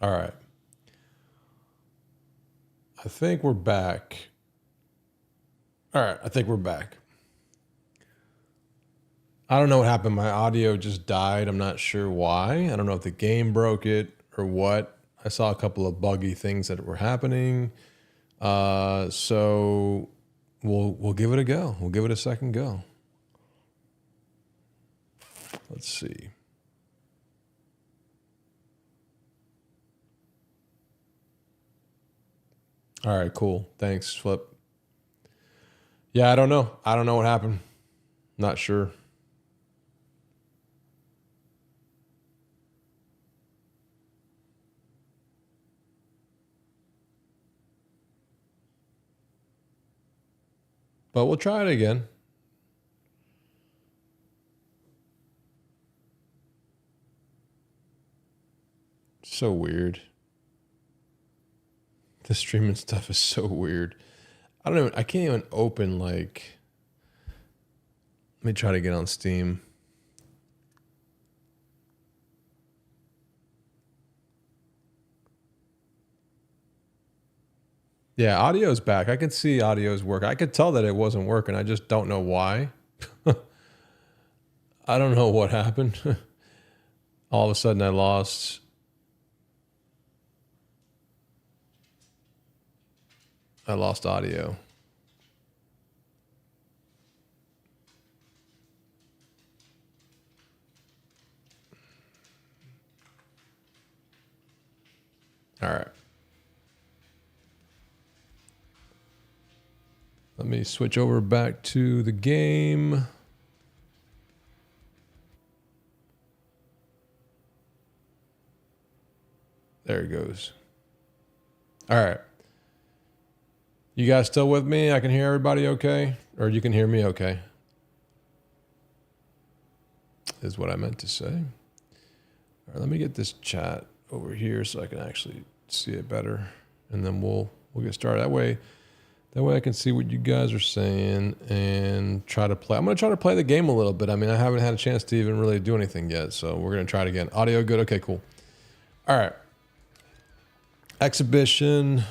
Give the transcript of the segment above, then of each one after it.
All right. I think we're back. All right, I think we're back. I don't know what happened. My audio just died. I'm not sure why. I don't know if the game broke it or what. I saw a couple of buggy things that were happening. So we'll give it a go. We'll give it a second go. Let's see. All right, cool. Thanks, Flip. Yeah, I don't know. I don't know what happened. Not sure. But we'll try it again. So weird. The streaming stuff is so weird. I can't even open like, let me try to get on Steam. Yeah, audio's back. I could see audio's work. I could tell that it wasn't working. I just don't know why. I don't know what happened. All of a sudden I lost audio. All right. Let me switch over back to the game. There it goes. All right. You guys still with me? I can hear everybody okay? Or you can hear me okay? Is what I meant to say. All right, let me get this chat over here so I can actually see it better. And then we'll get started. That way I can see what you guys are saying and try to play. I'm going to try to play the game a little bit. I mean, I haven't had a chance to even really do anything yet. So we're going to try it again. Audio good? Okay, cool. All right. Exhibition.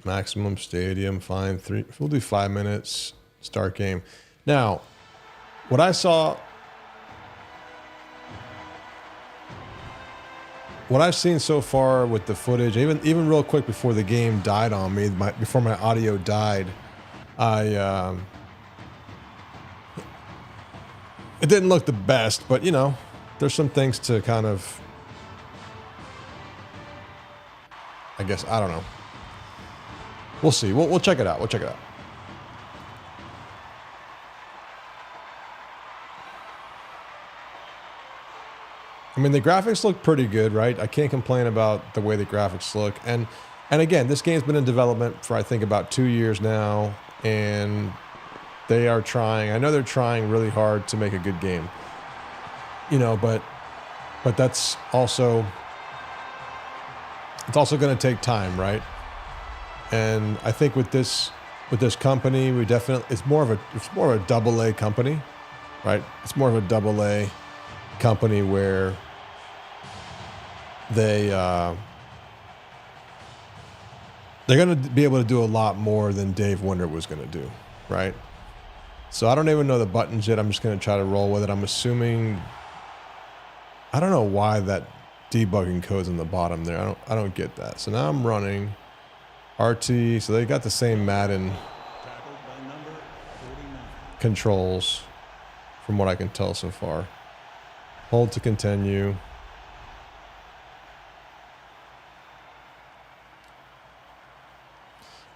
Maximum stadium, fine. We'll do 5 minutes. Start game. Now, what I saw, what I've seen so far with the footage, even real quick before the game died on me, before my audio died, it didn't look the best, but you know, there's some things to kind of, I guess, I don't know. We'll see. We'll check it out. We'll check it out. I mean, the graphics look pretty good, right? I can't complain about the way the graphics look. And again, this game's been in development for, I think, about 2 years now. And they are trying. I know they're trying really hard to make a good game. You know, but that's also, it's also going to take time, right? And I think with this company, we definitely, it's more of a AA company, right? It's more of a AA company where they're going to be able to do a lot more than Dave Wonder was going to do, right? So I don't even know the buttons yet. I'm just going to try to roll with it. I'm assuming, I don't know why that debugging code's on the bottom there. I don't get that. So now I'm running RT, so they got the same Madden controls from what I can tell so far. Hold to continue.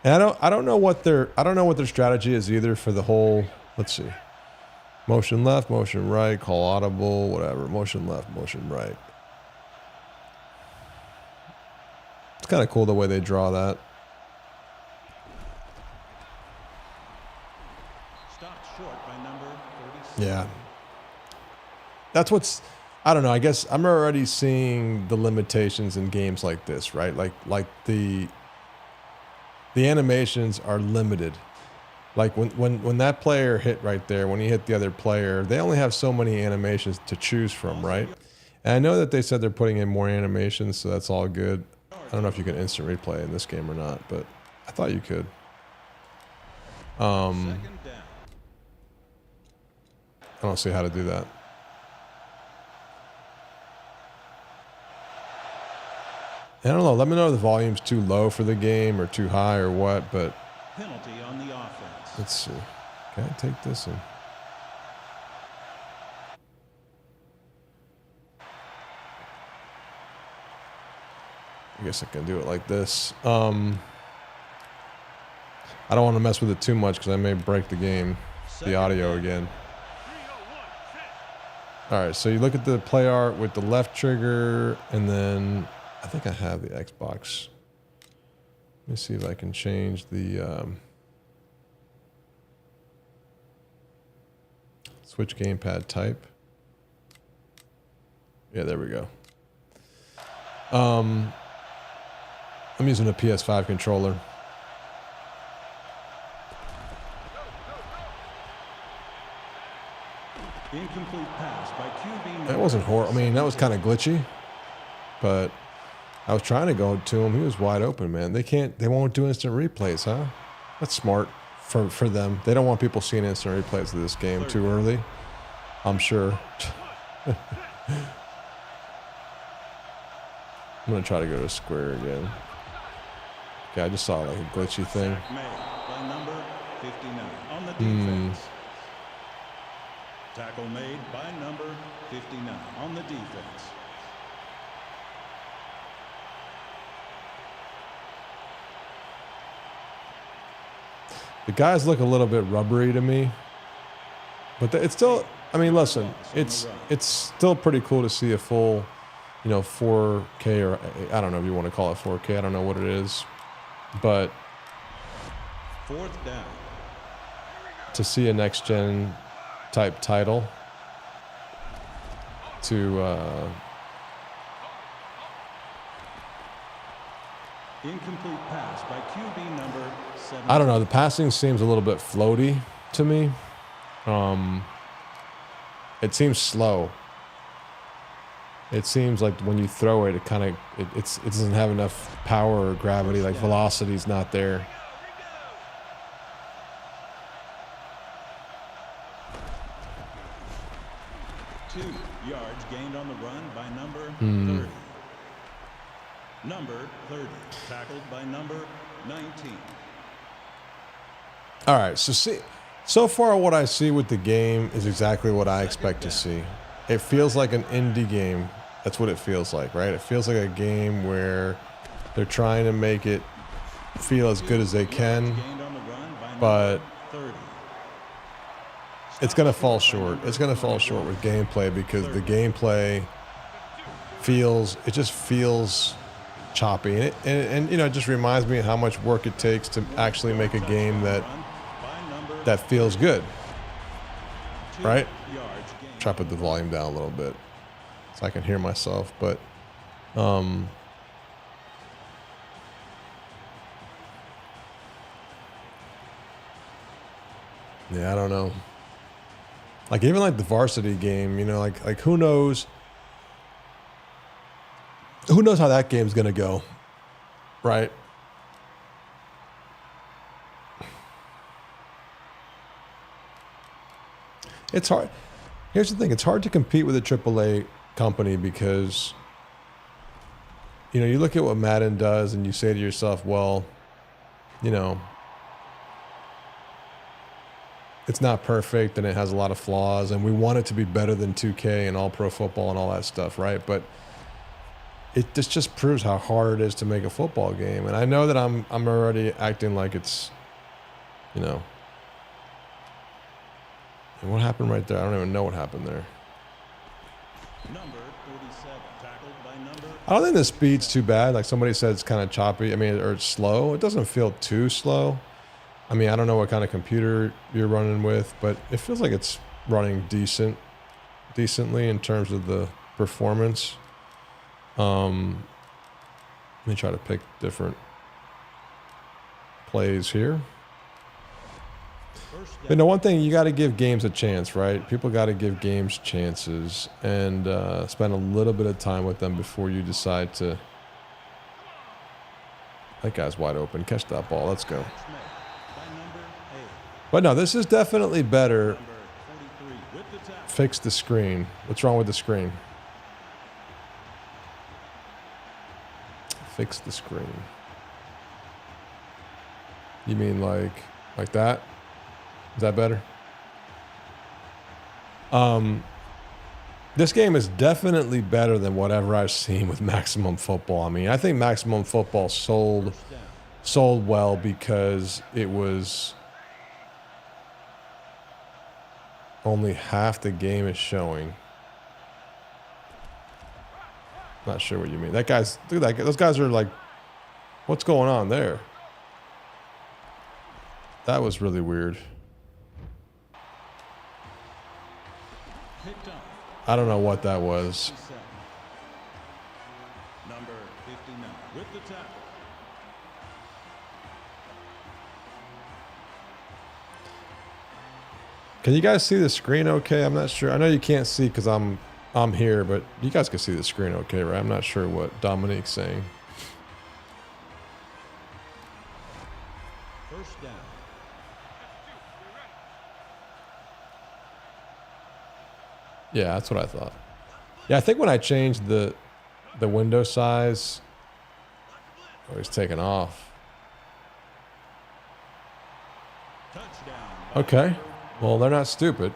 And I don't know what their strategy is either for the whole, let's see. Motion left, motion right, call audible, whatever. Motion left, motion right. It's kind of cool the way they draw that. Yeah. That's what's, I don't know, I guess I'm already seeing the limitations in games like this, right? Like the animations are limited. Like when that player hit right there, when he hit the other player, they only have so many animations to choose from, right? And I know that they said they're putting in more animations, so that's all good. I don't know if you can instant replay in this game or not, but I thought you could. I don't see how to do that. I don't know. Let me know if the volume's too low for the game or too high or what, but penalty on the offense. Let's see. Can I take this in? I guess I can do it like this. I don't want to mess with it too much because I may break the game, the audio again. All right, so you look at the play art with the left trigger, and then I think I have the Xbox. Let me see if I can change the switch gamepad type. Yeah, there we go. I'm using a PS5 controller. Incomplete pass by QB. That wasn't horrible. I mean, that was kind of glitchy, but I was trying to go to him. He was wide open, man. They won't do instant replays, huh? That's smart for them. They don't want people seeing instant replays of this game too early, I'm sure. I'm going to try to go to square again. Okay, I just saw like a glitchy thing. By number 59 on the defense. Tackle made by number 59 on the defense. The guys look a little bit rubbery to me, but it's still, I mean, listen, it's still pretty cool to see a full, 4K, or I don't know if you want to call it 4K. I don't know what it is, but fourth down. To see a next gen type title to incomplete pass by QB number 7. I don't know, the passing seems a little bit floaty to me. It seems slow. It seems like when you throw it, it doesn't have enough power or gravity, like velocity's not there. Yards gained on the run by number 30. Number 30, tackled by number 19. All right, so far what I see with the game is exactly what I expect to see. It feels like an indie game. That's what it feels like, right? It feels like a game where they're trying to make it feel as good as they can, but it's going to fall short. It's going to fall short with gameplay because the gameplay just feels choppy. And it just reminds me of how much work it takes to actually make a game that feels good, right? Try to put the volume down a little bit so I can hear myself, but yeah, I don't know. Like even like the varsity game, like who knows how that game's gonna go, right? It's hard. Here's the thing: it's hard to compete with a AAA company because you look at what Madden does and you say to yourself, well, it's not perfect and it has a lot of flaws and we want it to be better than 2K and all pro football and all that stuff, right? But this just proves how hard it is to make a football game. And I know that I'm already acting like it's, And what happened right there? I don't even know what happened there. Number 47, tackled by number. I don't think the speed's too bad. Like somebody said, it's kind of choppy. I mean, or it's slow. It doesn't feel too slow. I mean, I don't know what kind of computer you're running with, but it feels like it's running decently in terms of the performance. Let me try to pick different plays here. You know, one thing, you got to give games a chance, right? People got to give games chances and spend a little bit of time with them before you decide to. That guy's wide open. Catch that ball. Let's go. But no, this is definitely better. Fix the screen. What's wrong with the screen? Fix the screen. You mean like that? Is that better? This game is definitely better than whatever I've seen with Maximum Football. I mean, I think Maximum Football sold well because it was only half the game is showing. Not sure what you mean. That guy's, look at that. Those guys are like, what's going on there? That was really weird. I don't know what that was. Number 59 with the tackle. Can you guys see the screen okay? I'm not sure. I know you can't see because I'm here, but you guys can see the screen okay, right? I'm not sure what Dominique's saying. First down. Yeah, that's what I thought. Yeah, I think when I changed the window size, oh, he's taking off. Touchdown. Okay. Well, they're not stupid.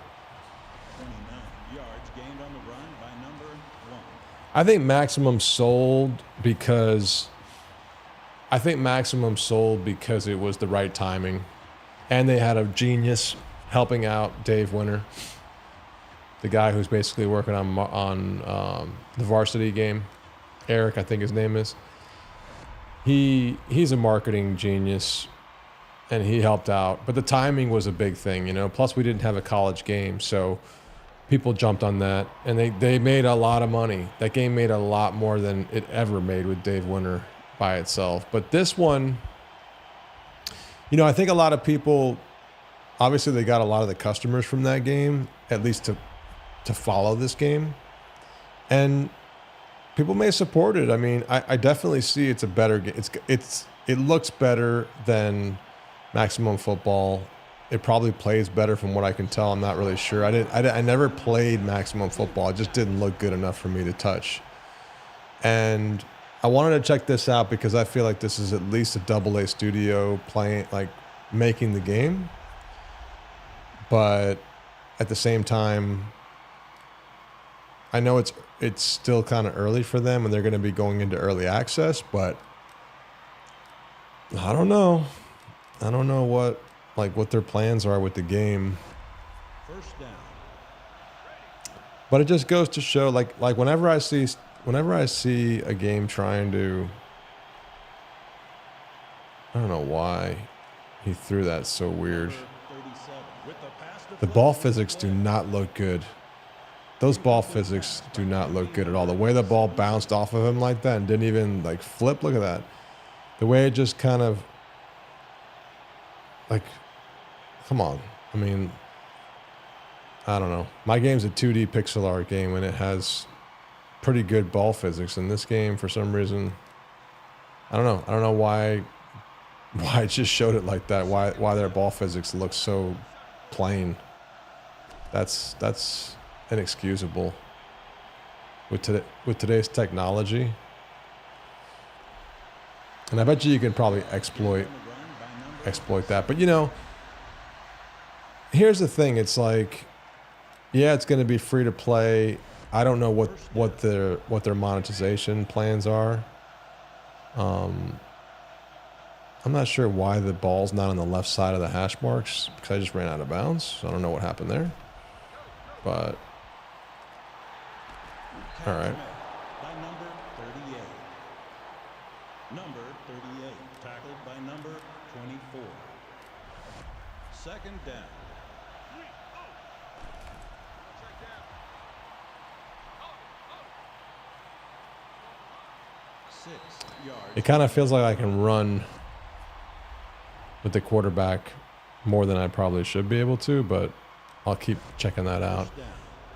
29 yards gained on the run by number 1. I think Maximum sold because it was the right timing. And they had a genius helping out Dave Winter, the guy who's basically working on the varsity game. Eric, I think his name is. He's a marketing genius, and he helped out. But the timing was a big thing, you know. Plus, we didn't have a college game, so people jumped on that, and they made a lot of money. That game made a lot more than it ever made with Dave Winter by itself. But this one, you know, I think a lot of people, obviously they got a lot of the customers from that game, at least to follow this game. And people may support it. I mean, I definitely see it's a better game. It looks better than Maximum Football. It probably plays better from what I can tell. I'm not really sure. I never played Maximum Football. It just didn't look good enough for me to touch. And I wanted to check this out because I feel like this is at least a AA studio playing, like making the game. But at the same time, I know it's still kind of early for them and they're going to be going into early access, but I don't know. I don't know what their plans are with the game. First down. But it just goes to show, like whenever I see a game trying to, I don't know why he threw that so weird. The ball physics do not look good. Those ball physics do not look good at all. The way the ball bounced off of him like that and didn't even like flip. Look at that. The way it just kind of like, come on. I mean, I don't know. My game's a 2D pixel art game and it has pretty good ball physics. In this game, for some reason, I don't know. I don't know why it just showed it like that. Why their ball physics looks so plain. That's inexcusable with today's technology. And I bet you can probably exploit that. But you know, here's the thing. It's like, yeah, it's going to be free to play. I don't know what their monetization plans are. I'm not sure why the ball's not on the left side of the hash marks because I just ran out of bounds. So I don't know what happened there. But all right. By number 38. Number 38 tackled by number 24. Second down. It kind of feels like I can run with the quarterback more than I probably should be able to, but I'll keep checking that out. First down.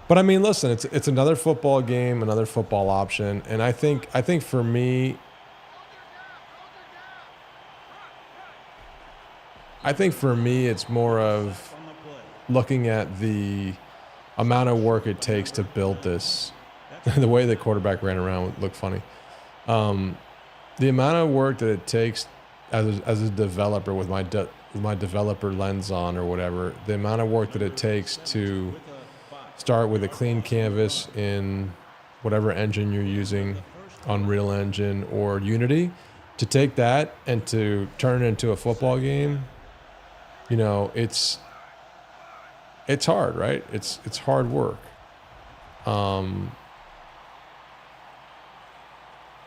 But I mean, listen, it's another football game, another football option, and I think for me, it's more of On the play. looking at the amount of work it takes to build this. The way the quarterback ran around looked funny. The amount of work that it takes as a developer with my developer lens on or whatever, the amount of work that it takes to With a 5. start with a clean canvas in whatever engine you're using, Unreal Engine or Unity, to take that and to turn it into a football game, you know, it's hard, right? It's hard work.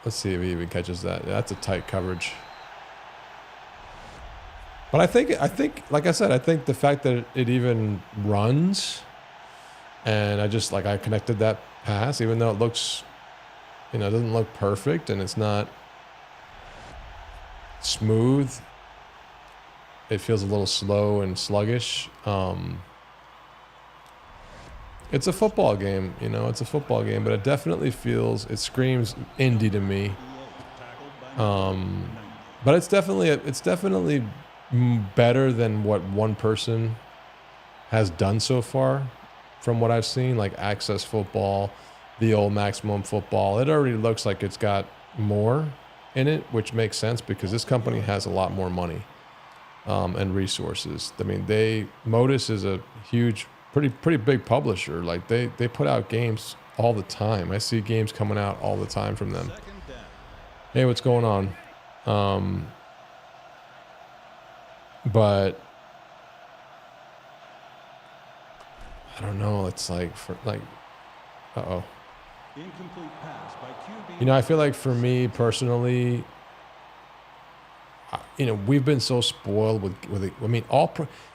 Let's see if he even catches that. Yeah, that's a tight coverage. But I think, like I said, I think the fact that it even runs, and I connected that pass, even though it looks, it doesn't look perfect and it's not smooth. It feels a little slow and sluggish. It's a football game, it's a football game, but it definitely it screams indie to me. Tackled by Um, but it's definitely better than what one person has done so far, from what I've seen, like Access Football, the old Maximum Football. It already looks like it's got more in it, which makes sense because this company has a lot more money and resources. I mean, Modus is a huge, pretty big publisher. Like they put out games all the time. I see games coming out all the time from them. second down. Hey, what's going on? But I don't know. It's like uh-oh. Incomplete pass by QB. I feel like for me personally, we've been so spoiled with it. I mean,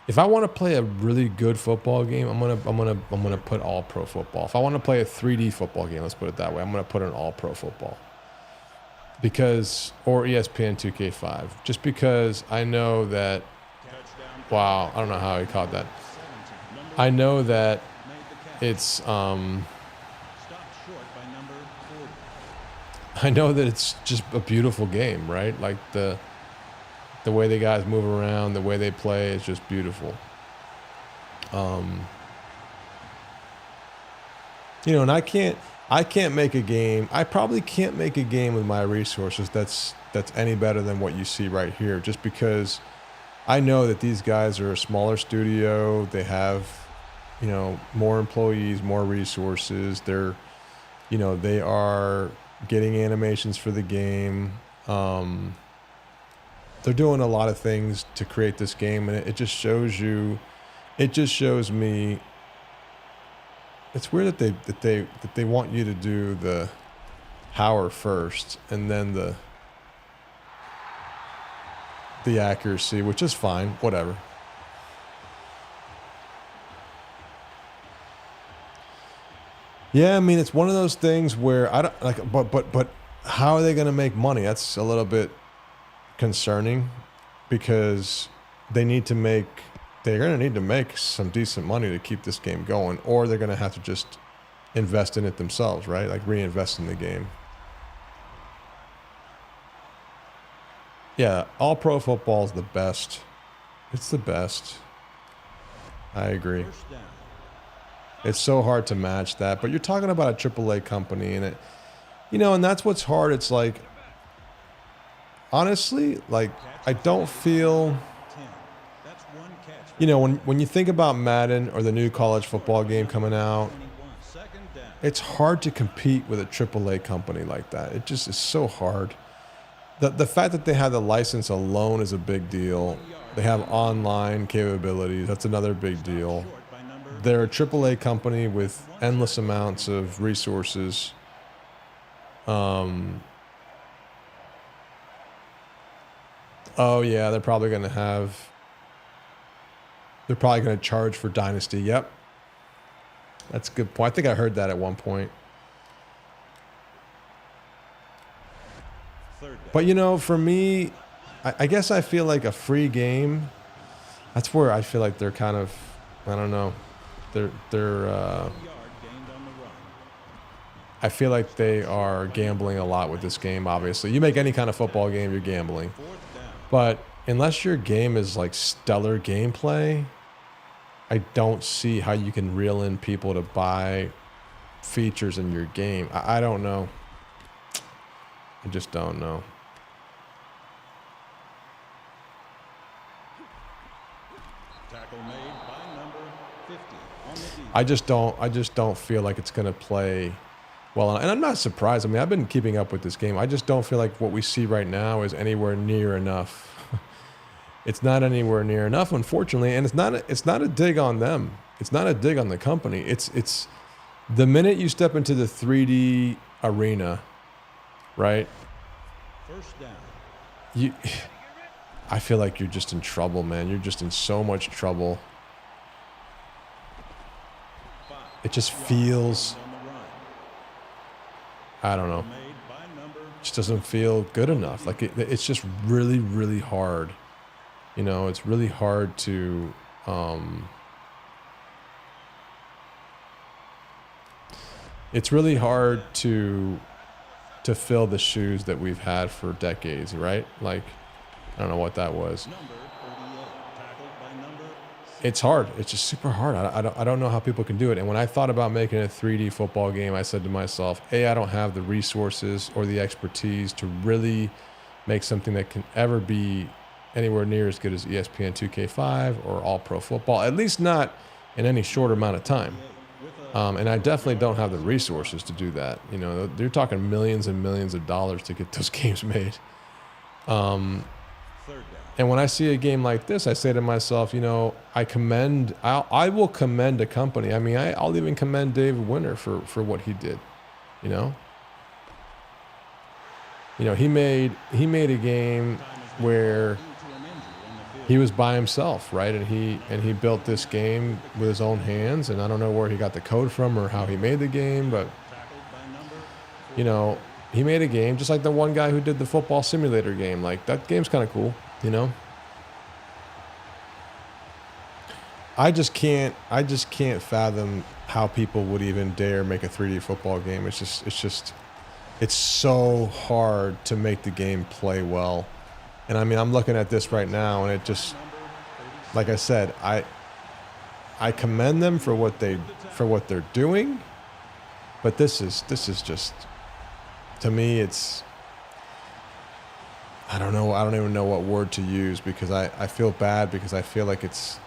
if I want to play a really good football game, I'm gonna put all pro football. If I want to play a 3D football game, let's put it that way, I'm gonna put an all pro football. Or ESPN 2K5, just because I know that. Touchdown. Wow, I don't know how he caught that. 17. Number I know that made the catch. it's Stopped short by number 40. I know that it's just a beautiful game, right? Like the way the guys move around, the way they play is just beautiful. And I can't make a game. I probably can't make a game with my resources that's any better than what you see right here, just because I know that these guys are a smaller studio. They have, more employees, more resources. They are getting animations for the game. They're doing a lot of things to create this game, and it just shows me. It's weird that they want you to do the power first and then the accuracy, which is fine, whatever. Yeah, I mean, it's one of those things where I don't like, but how are they going to make money? That's a little bit concerning, because they're going to need to make some decent money to keep this game going, or they're going to have to just invest in it themselves, right? Like reinvest in the game. Yeah, all pro football is the best. It's the best. I agree. First down. It's so hard to match that, but you're talking about a AAA company, and and that's what's hard. It's like, honestly, like, I don't feel, 10. That's one catch. when you think about Madden or the new college football game coming out, 21. Second down. it's hard to compete with a AAA company like that. It just is so hard. The fact that they have the license alone is a big deal. They have online capabilities. That's another big deal. Short by number. They're a AAA company with endless amounts of resources. Oh yeah, they're probably going to charge for Dynasty. Yep. That's a good point. I think I heard that at one point. Third down. But for me, I guess I feel like a free game. That's where I feel like they're kind of, I don't know, they're Yard gained on the run. I feel like they are gambling a lot with this game. Obviously, you make any kind of football game, you're gambling. Fourth down. But unless your game is like stellar gameplay, I don't see how you can reel in people to buy features in your game. I don't know. I just don't know. Tackle made by number 50 on the defense. I just don't feel like it's gonna play well. And I'm not surprised. I mean, I've been keeping up with this game. I just don't feel like what we see right now is anywhere near enough. It's not anywhere near enough, unfortunately, and it's not a dig on them. It's not a dig on the company. It's the minute you step into the 3D arena, right? First down. You I feel like you're just in trouble, man. You're just in so much trouble. 5 It just feels, on the run. I don't know. Made by number Just doesn't feel good enough. Like it's just really, really hard. You know, it's really hard to it's really hard to fill the shoes that we've had for decades, right? Like, I don't know what that was. number 38. Tackled by number It's hard. It's just super hard. I don't know how people can do it. And when I thought about making a 3D football game, I said to myself, A, I don't have the resources or the expertise to really make something that can ever be anywhere near as good as ESPN 2K5 or All Pro Football, at least not in any short amount of time. And I definitely don't have the resources to do that. You know, they're talking millions and millions of dollars to get those games made. third down. And when I see a game like this, I say to myself, you know, I will commend a company. I mean, I'll even commend David Winter for what he did. You know, he made a game where Due to an injury on the field. he was by himself, right? And he built this game with his own hands. And I don't know where he got the code from or how he made the game, but Tackled by number you know, he made a game just like the one guy who did the football simulator game. Like, that game's kind of cool, you know? I just can't fathom how people would even dare make a 3D football game. It's so hard to make the game play well. And I mean, I'm looking at this right now and it just, like I said, I commend them for what they're doing, but this is just, to me, it's, I don't know. I don't even know what word to use because I feel bad because I feel like it's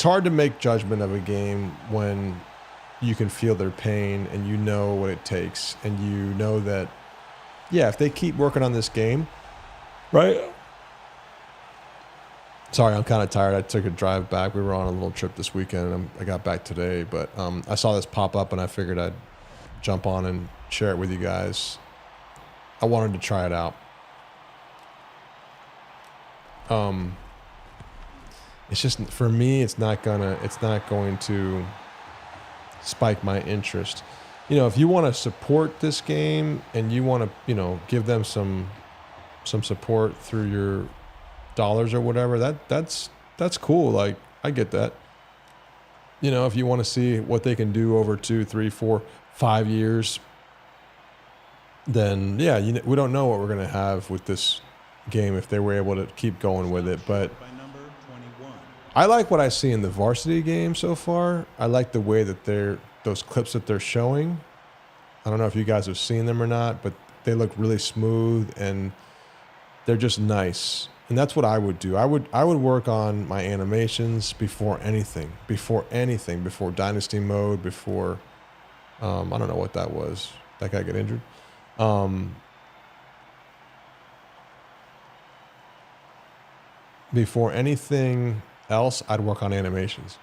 hard to make judgment of a game when you can feel their pain and you know what it takes and you know that, yeah, if they keep working on this game, right? Sorry, I'm kind of tired. I took a drive back. We were on a little trip this weekend, and I got back today. But I saw this pop up, and I figured I'd jump on and share it with you guys. I wanted to try it out. It's just, for me, it's not going to spike my interest. You know, if you want to support this game and you want to, you know, give them some support through your dollars or whatever, that's cool. Like, I get that. You know, if you want to see what they can do over 2, 3, 4, 5 years, then yeah, we don't know what we're gonna have with this game if they were able to keep going with it. But by number 21. I like what I see in the varsity game so far. I like the way that those clips that they're showing. I don't know if you guys have seen them or not, but they look really smooth and they're just nice. And that's what I would do. I would work on my animations before anything, before Dynasty mode, before I don't know what that was. That guy got injured. Before anything else, I'd work on animations.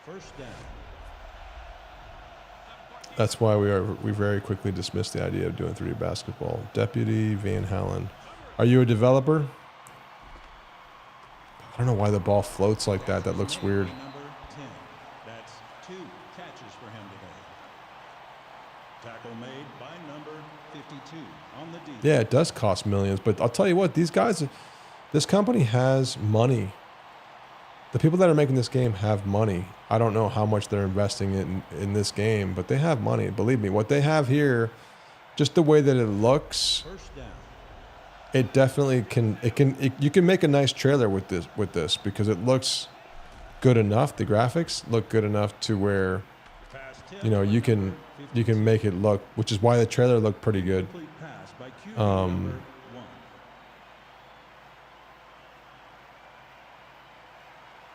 First down. That's why we very quickly dismissed the idea of doing 3D basketball. Deputy Van Halen. Are you a developer? I don't know why the ball floats like that. That looks weird. By number 10. That's 2 catches for him today. Tackle made by number 52 on the defense. Yeah, it does cost millions, but I'll tell you what, these guys, this company has money. The people that are making this game have money. I don't know how much they're investing in this game, but they have money. Believe me, what they have here, just the way that it looks, First down. it definitely can. You can make a nice trailer with this because it looks good enough. The graphics look good enough to where, Pass tip. you know, you can make it look, which is why the trailer looked pretty good. Complete pass by QB Um, number 1.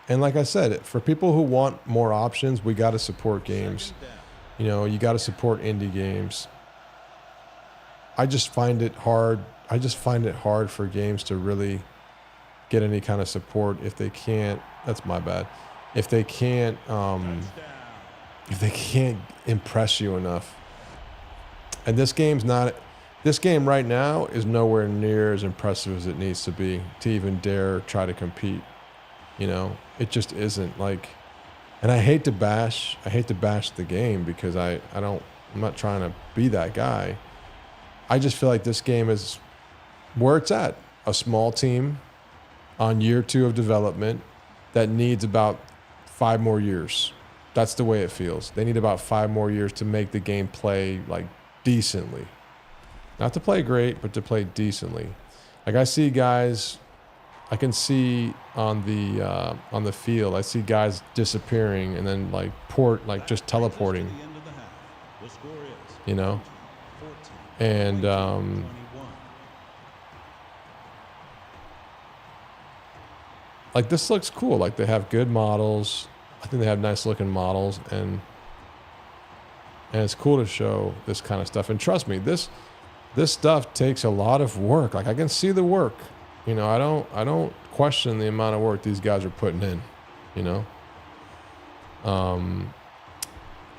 And like I said, for people who want more options, we got to support games. Second down. You know, you got to support indie games. I just find it hard. I just find it hard for games to really get any kind of support if they can't. That's my bad. If they can't, Touchdown. if they can't impress you enough. And this game's not. This game right now is nowhere near as impressive as it needs to be to even dare try to compete. You know, it just isn't like. And I hate to bash the game because I'm not trying to be that guy. I just feel like this game is where it's at. A small team on year 2 of development that needs about 5 more years. That's the way it feels. They need about 5 more years to make the game play like decently. Not to play great, but to play decently. Like I see guys, I can see on the field, I see guys disappearing and then just teleporting, To the end of the half. The score is you know? 14. And 21. like this looks cool. Like they have good models. I think they have nice looking models and it's cool to show this kind of stuff. And trust me, this stuff takes a lot of work. Like I can see the work. You know, I don't question the amount of work these guys are putting in, you know.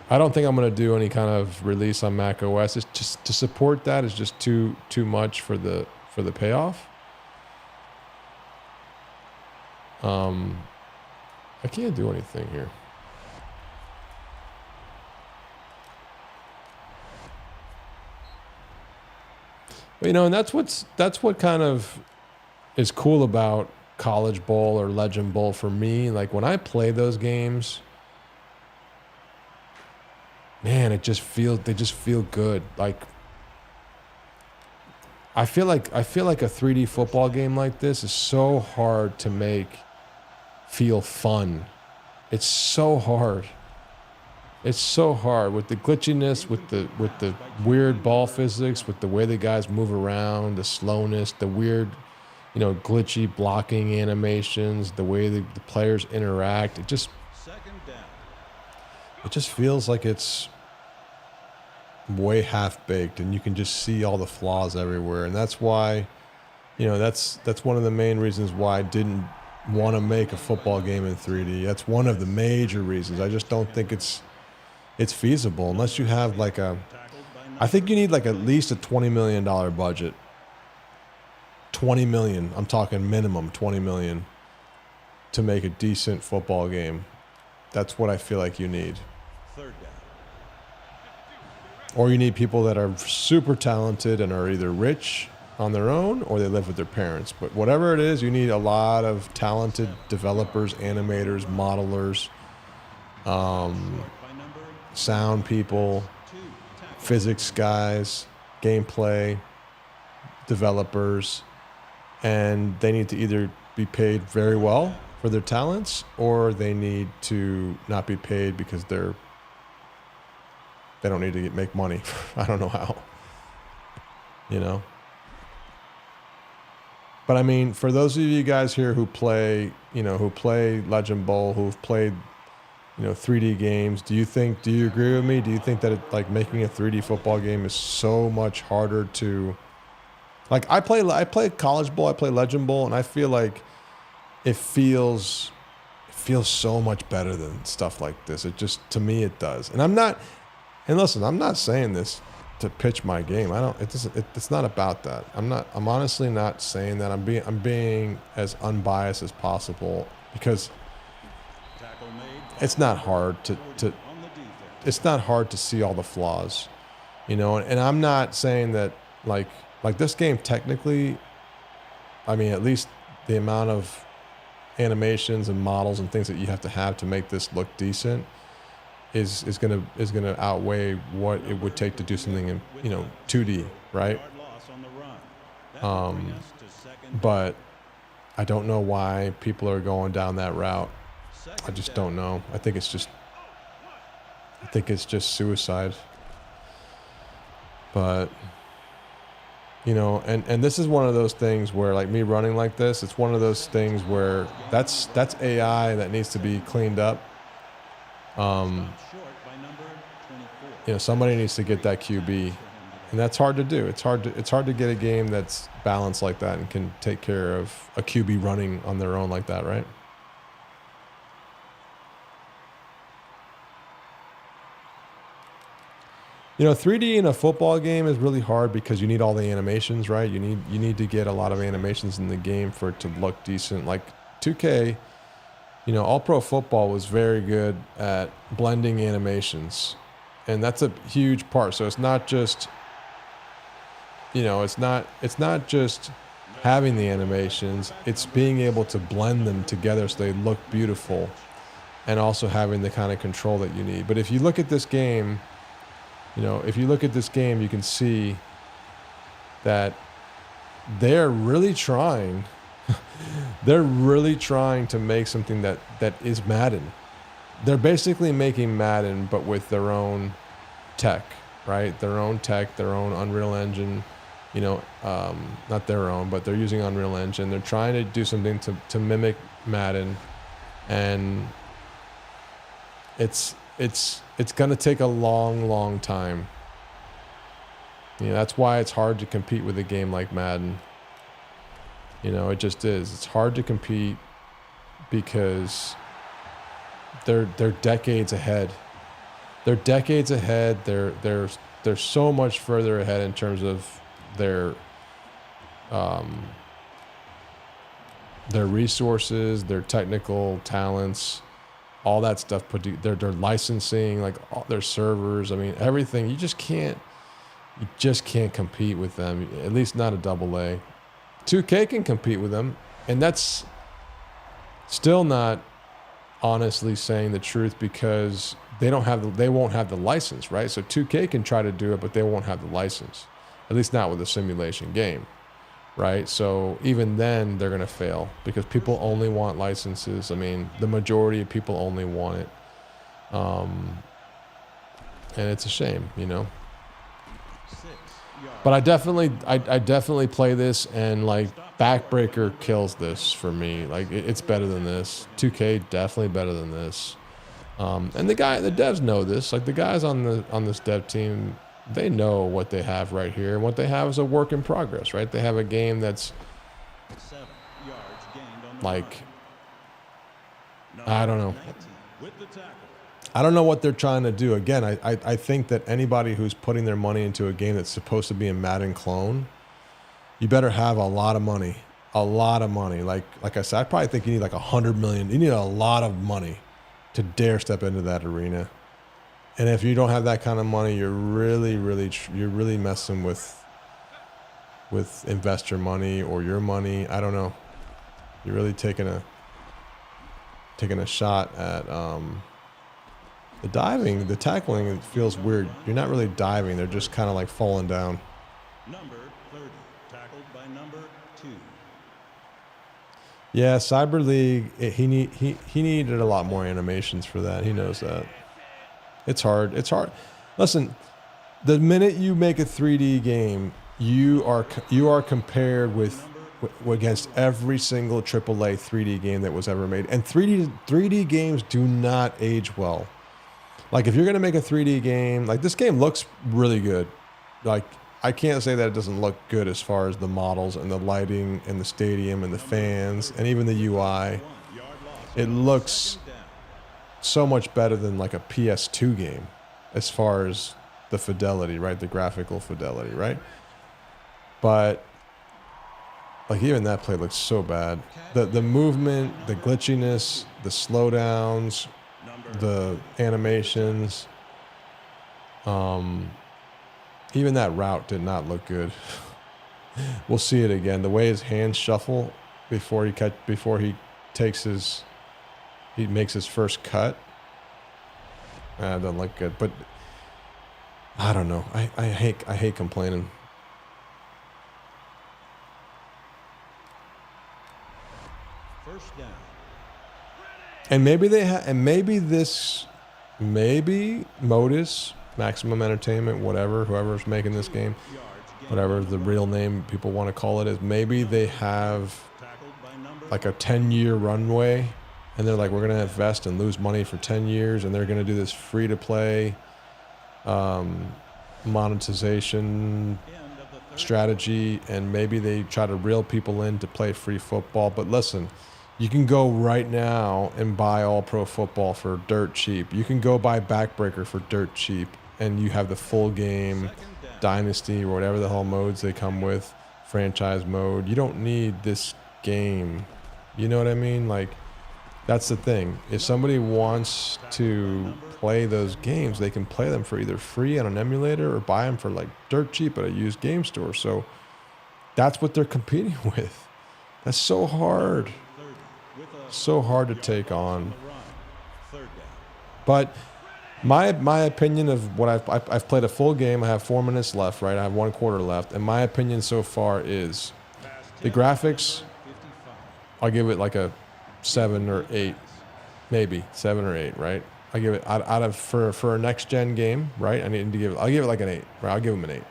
I don't think I'm gonna do any kind of release on Mac OS. It's just to support that is just too much for the payoff. I can't do anything here. But, you know, and that's what kind of is cool about College Bowl or Legend Bowl for me. Like when I play those games, man, they just feel good. Like I feel like a 3D football game like this is so hard to make feel fun. It's so hard. It's so hard with the glitchiness, with the weird ball physics, with the way the guys move around, the slowness, the weird, you know, glitchy blocking animations, the way the players interact. It just Second down. feels like it's way half-baked and you can just see all the flaws everywhere. And that's why, you know, that's one of the main reasons why I didn't want to make a football game in 3D. That's one of the major reasons. I just don't think it's feasible unless you have like Tackled by I think you need like at least a $20 million budget. 20 million. I'm talking minimum 20 million to make a decent football game. That's what I feel like you need. third down. Or you need people that are super talented and are either rich on their own or they live with their parents. But whatever it is, you need a lot of talented developers, animators, modelers, By number sound people, 2. Tackle. physics guys, gameplay developers, and they need to either be paid very well for their talents or they need to not be paid because they don't need to make money. I don't know how, you know. But I mean, for those of you guys here who play Legend Bowl, who've played, you know, 3D games, do you agree with me? Do you think that like making a 3D football game is so much harder to, like I play College Bowl, I play Legend Bowl, and I feel like it feels so much better than stuff like this. It just, to me, it does. And I'm not saying this to pitch my game. It's not about that. I'm honestly not saying that. I'm being as unbiased as possible because Tackle made. it's not hard to On the defense. it's not hard to see all the flaws, you know. And I'm not saying that like this game technically, I mean, at least the amount of animations and models and things that you have to make this look decent is gonna outweigh what it would take to do something in 2D, right? But I don't know why people are going down that route. I just don't know. I think it's just suicide. But and this is one of those things where, like, me running like this, it's one of those things where that's AI that needs to be cleaned up. Somebody needs to get that QB, and that's hard to do. It's hard to get a game that's balanced like that and can take care of a QB running on their own like that, right? You know, 3D in a football game is really hard because you need all the animations, right? You need to get a lot of animations in the game for it to look decent. Like 2K, All Pro Football was very good at blending animations, and that's a huge part. So it's not just, it's not just having the animations, it's being able to blend them together so they look beautiful, and also having the kind of control that you need. But if you look at this game, you can see that they're really trying. They're really trying to make something that is Madden. They're basically making Madden, but with their own tech, right? Their own tech, their own Unreal Engine. Not their own, but they're using Unreal Engine. They're trying to do something to mimic Madden, and it's going to take a long, long time. That's why it's hard to compete with a game like Madden. It just is. It's hard to compete because they're decades ahead. They're decades ahead. They're so much further ahead in terms of their resources, their technical talents, all that stuff. Their licensing, like all their servers. I mean, everything. You just can't compete with them. At least not a AA. 2K can compete with them, and that's still not honestly saying the truth because they won't have the license, right? So 2K can try to do it, but they won't have the license. At least not with a simulation game, right? So even then, they're going to fail because people only want licenses. I mean, the majority of people only want it. And it's a shame, But I definitely play this, and like Backbreaker kills this for me. Like it's better than this. 2K definitely better than this. And the devs know this. Like the guys on this dev team, they know what they have right here, and what they have is a work in progress, right? They have a game that's like, I don't know. I don't know what they're trying to do. Again, I think that anybody who's putting their money into a game that's supposed to be a Madden clone, you better have a lot of money. A lot of money. Like I said, I probably think you need like 100 million. You need a lot of money to dare step into that arena. And if you don't have that kind of money, you're really messing with investor money or your money. I don't know. You're really taking a shot at the diving, the tackling. It feels weird. You're not really diving. They're just kind of like falling down. Number 30, tackled by number 2. Yeah, Cyber League. He needed a lot more animations for that. He knows that. It's hard. Listen, the minute you make a 3D game, you are compared against every single AAA 3D game that was ever made. And 3D games do not age well. Like if you're going to make a 3D game, like this game looks really good. Like I can't say that it doesn't look good as far as the models and the lighting and the stadium and the fans and even the UI. It looks so much better than like a PS2 game as far as the fidelity, right? The graphical fidelity, right? But like even that play looks so bad. The movement, the glitchiness, the slowdowns, the animations, Even that route did not look good. We'll see it again. The way his hands shuffle before he makes his first cut. Doesn't look good. But I don't know. I hate complaining. First down. And maybe Modus, Maximum Entertainment, whoever's making this game, whatever the real name people want to call it is, maybe they have like a 10-year runway, and they're like, we're going to invest and lose money for 10 years, and they're going to do this free-to-play monetization strategy, and maybe they try to reel people in to play free football. But listen, you can go right now and buy All Pro Football for dirt cheap. You can go buy Backbreaker for dirt cheap, and you have the full game, Dynasty, or whatever the hell modes they come with, franchise mode. You don't need this game. You know what I mean? Like, that's the thing. If somebody wants to play those games, they can play them for either free on an emulator or buy them for like dirt cheap at a used game store. So that's what they're competing with. That's so hard. So hard to take on. But my opinion of what I've played a full game. I have 4 minutes left, right? I have 1 quarter left. And my opinion so far is the graphics, I'll give it like a 7 or 8, maybe 7 or 8, right? I give it out of for a next gen game, right? I'll give it like an 8, right? I'll give him an 8.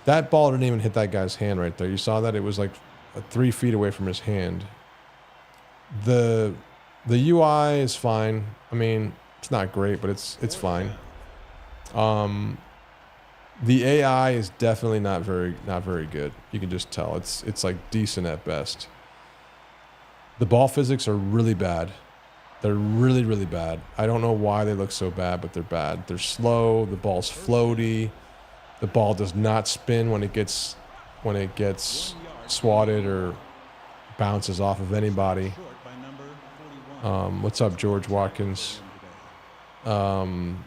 That ball didn't even hit that guy's hand right there. You saw that? It was like 3 feet away from his hand. The UI is fine. I mean, it's not great, but it's fine. The AI is definitely not very good. You can just tell. It's like decent at best. The ball physics are really bad. They're really, really bad. I don't know why they look so bad, but they're bad. They're slow. The ball's floaty. The ball does not spin when it gets swatted or bounces off of anybody. What's up, George Watkins? I'm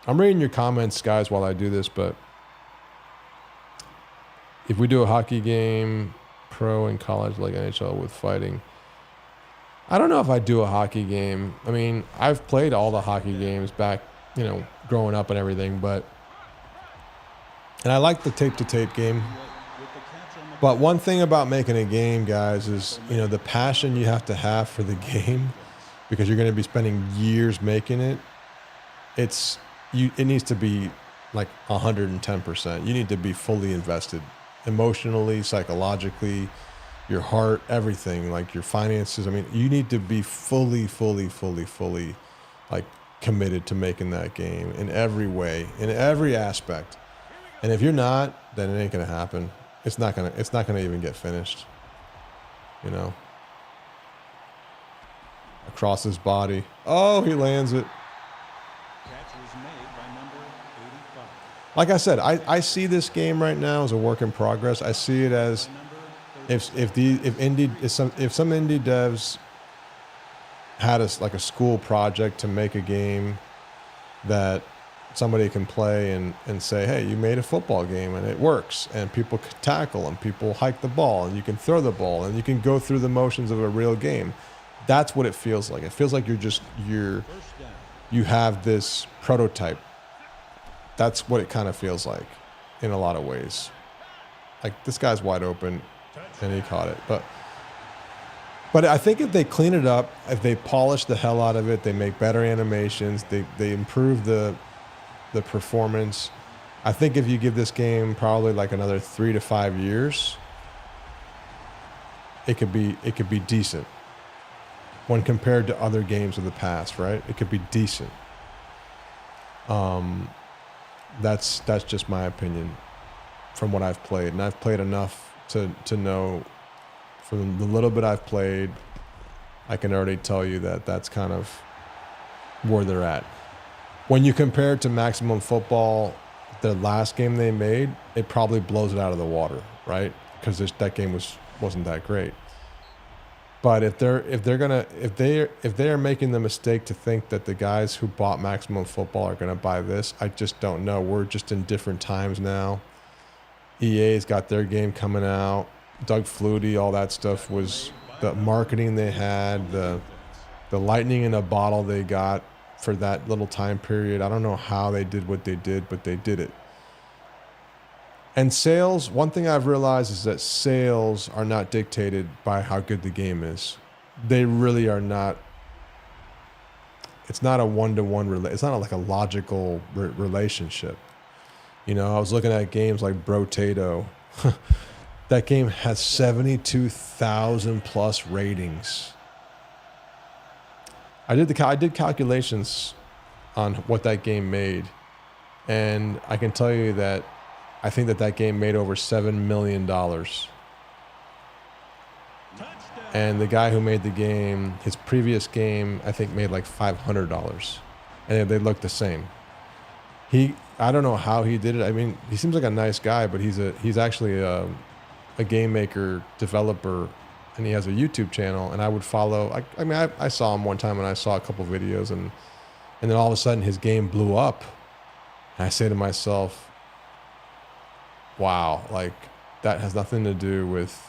reading your comments, guys, while I do this, but if we do a hockey game, pro and college like NHL with fighting, I don't know if I'd do a hockey game. I mean, I've played all the hockey games back, growing up and everything, and I like the tape-to-tape game. But one thing about making a game, guys, is, the passion you have to have for the game, because you're going to be spending years making it. It needs to be like 110%. You need to be fully invested emotionally, psychologically, your heart, everything, like your finances. I mean, you need to be fully like committed to making that game in every way, in every aspect. And if you're not, then it ain't going to happen. It's not going to even get finished. Across his body. Oh, he lands it. Like I said, I see this game right now as a work in progress. I see it as if some indie devs had a school project to make a game that somebody can play and say, hey, you made a football game and it works, and people can tackle and people hike the ball and you can throw the ball and you can go through the motions of a real game. That's what it feels like. It feels like you have this prototype. That's what it kind of feels like in a lot of ways. Like, this guy's wide open and he caught it. But I think if they clean it up, if they polish the hell out of it, they make better animations, they improve the performance. I think if you give this game probably like another 3 to 5 years, it could be decent. When compared to other games of the past, right? It could be decent. That's just my opinion from what I've played. And I've played enough to know, from the little bit I've played, I can already tell you that that's kind of where they're at. When you compare it to Maximum Football, the last game they made, it probably blows it out of the water, right? Because that game wasn't that great. But if they are making the mistake to think that the guys who bought Maximum Football are gonna buy this, I just don't know. We're just in different times now. EA's got their game coming out. Doug Flutie, all that stuff was the marketing they had, the lightning in a bottle they got for that little time period. I don't know how they did what they did, but they did it. And sales, one thing I've realized is that sales are not dictated by how good the game is. They really are not. It's not a one-to-one, it's not like a logical relationship. You know, I was looking at games like Brotato. That game has 72,000 plus ratings. I did calculations on what that game made, and I can tell you that I think that game made over $7 million. And the guy who made the game, his previous game, I think made like $500, and they look the same. I don't know how he did it. I mean, he seems like a nice guy, but he's actually a game maker, developer, and he has a YouTube channel. And I would follow. I saw him one time, and I saw a couple videos, and then all of a sudden his game blew up. And I say to myself, wow, like that has nothing to do with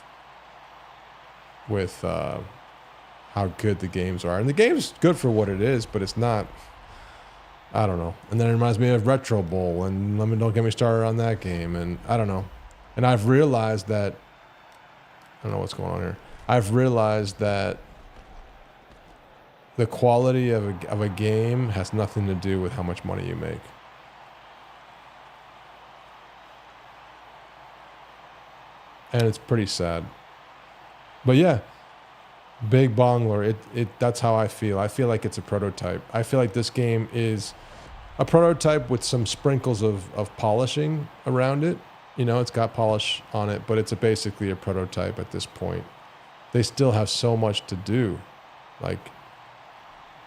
how good the games are. And the game's good for what it is, but it's not, I don't know. And then it reminds me of Retro Bowl, and don't get me started on that game. And I don't know. And I've realized that, I don't know what's going on here. I've realized that the quality of a game has nothing to do with how much money you make. And it's pretty sad. But yeah, Big Bongler, that's how I feel. I feel like it's a prototype. I feel like this game is a prototype with some sprinkles of polishing around it. You know, it's got polish on it, but it's basically a prototype at this point. They still have so much to do. Like,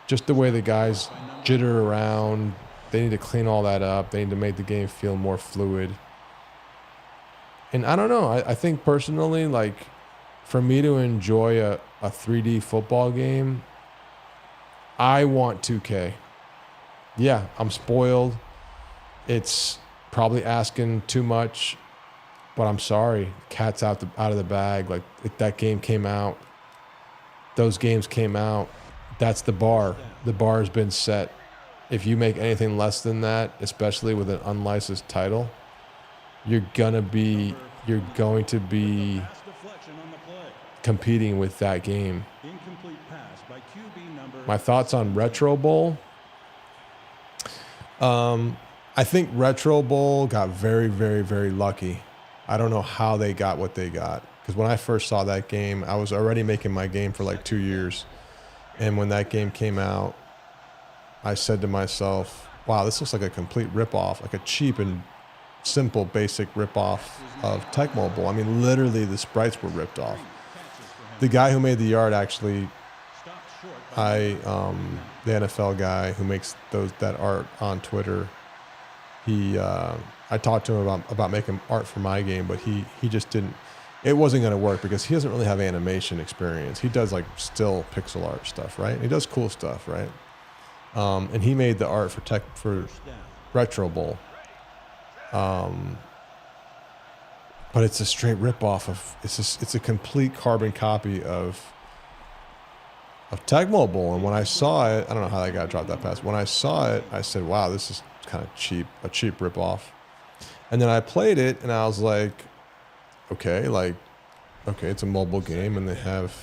just the way the guys jitter around, they need to clean all that up. They need to make the game feel more fluid. And I don't know. I think personally, like, for me to enjoy a 3D football game, I want 2K. Yeah, I'm spoiled. It's probably asking too much, but I'm sorry. Cat's out of the bag. Like, if that game came out, those games came out, that's the bar. The bar has been set. If you make anything less than that, especially with an unlicensed title, you're going to be competing with that game. My thoughts on Retro Bowl. I think Retro Bowl got very, very, very lucky. I don't know how they got what they got. Because when I first saw that game, I was already making my game for like 2 years. And when that game came out, I said to myself, wow, this looks like a complete ripoff, like a cheap and simple, basic ripoff of Tecmo Bowl. I mean, literally the sprites were ripped off. The guy who made the art actually, the NFL guy who makes that art on Twitter, I talked to him about making art for my game, but he just didn't. It wasn't going to work because he doesn't really have animation experience. He does like still pixel art stuff, right? He does cool stuff, right? And he made the art for Retro Bowl. But it's a straight ripoff of it's a complete carbon copy of Tecmo Bowl. And when I saw it, I don't know how that guy dropped that pass. When I saw it, I said, wow, this is kind of cheap, a cheap ripoff. And then I played it and I was like, okay, it's a mobile game and they have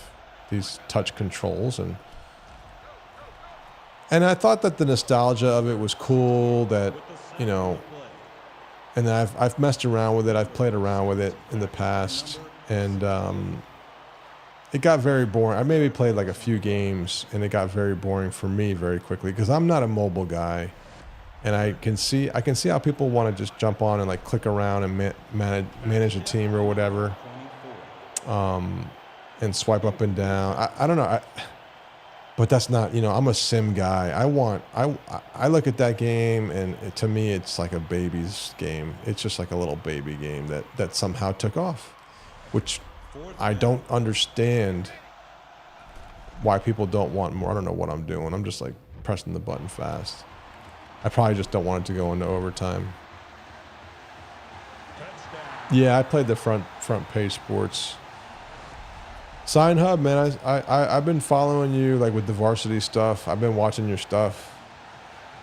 these touch controls and I thought that the nostalgia of it was cool, that, you know, and I've messed around with it. I've played around with it in the past, and it got very boring. I maybe played like a few games, and it got very boring for me very quickly because I'm not a mobile guy, and I can see how people want to just jump on and like click around and manage a team or whatever, and swipe up and down. I don't know. But that's not, you know, I'm a sim guy. I look at that game and to me it's like a baby's game. It's just like a little baby game that somehow took off, which I don't understand why people don't want more. I don't know what I'm doing. I'm just like pressing the button fast. I probably just don't want it to go into overtime. Yeah, I played the front page sports. Sign Hub, man. I've been following you like with the varsity stuff. I've been watching your stuff.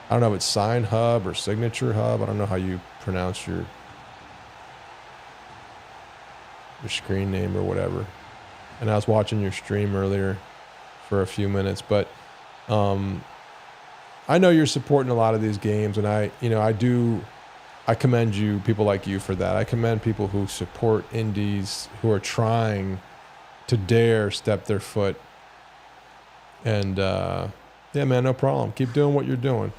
I don't know if it's Sign Hub or Signature Hub. I don't know how you pronounce your screen name or whatever. And I was watching your stream earlier for a few minutes, but I know you're supporting a lot of these games, and I commend you, people like you, for that. I commend people who support indies, who are trying to dare step their foot. And yeah, man, no problem. Keep doing what you're doing.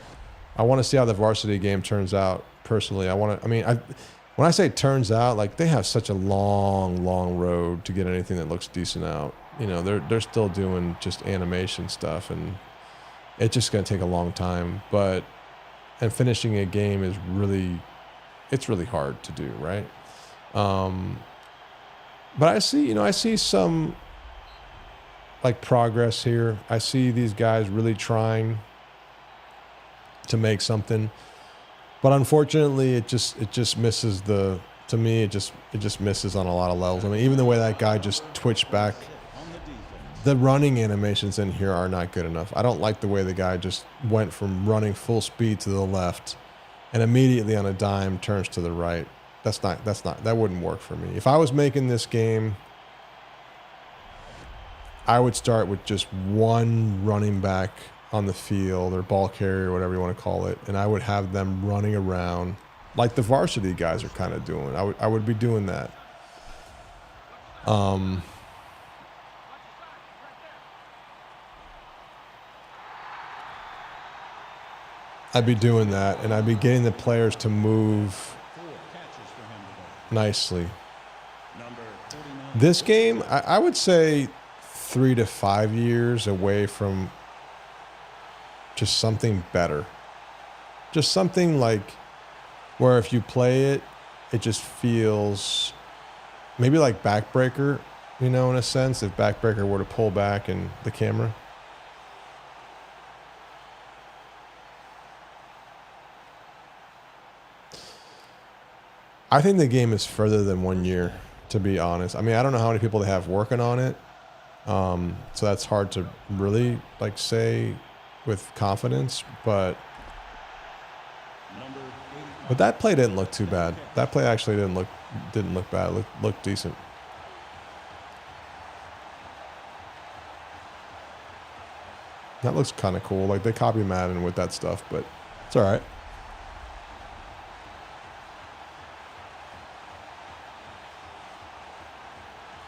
I want to see how the varsity game turns out. Personally, when I say turns out, like, they have such a long road to get anything that looks decent out. You know, they're still doing just animation stuff, and it's just going to take a long time. And finishing a game is really hard to do, right? But I see some like progress here. I see these guys really trying to make something. But unfortunately, it just misses to me, it just misses on a lot of levels. I mean, even the way that guy just twitched back, the running animations in here are not good enough. I don't like the way the guy just went from running full speed to the left and immediately on a dime turns to the right. That wouldn't work for me. If I was making this game, I would start with just one running back on the field, or ball carrier, or whatever you want to call it, and I would have them running around like the varsity guys are kind of doing. I would be doing that. I'd be doing that, and I'd be getting the players to move nicely. This game, I would say 3 to 5 years away from just something better. Just something like where if you play it, it just feels maybe like Backbreaker, you know, in a sense, if Backbreaker were to pull back in the camera. I think the game is further than 1 year, to be honest. I mean, I don't know how many people they have working on it. So that's hard to really like say with confidence, but that play didn't look too bad. That play actually didn't look bad. It looked decent. That looks kind of cool. Like, they copy Madden with that stuff, but it's all right.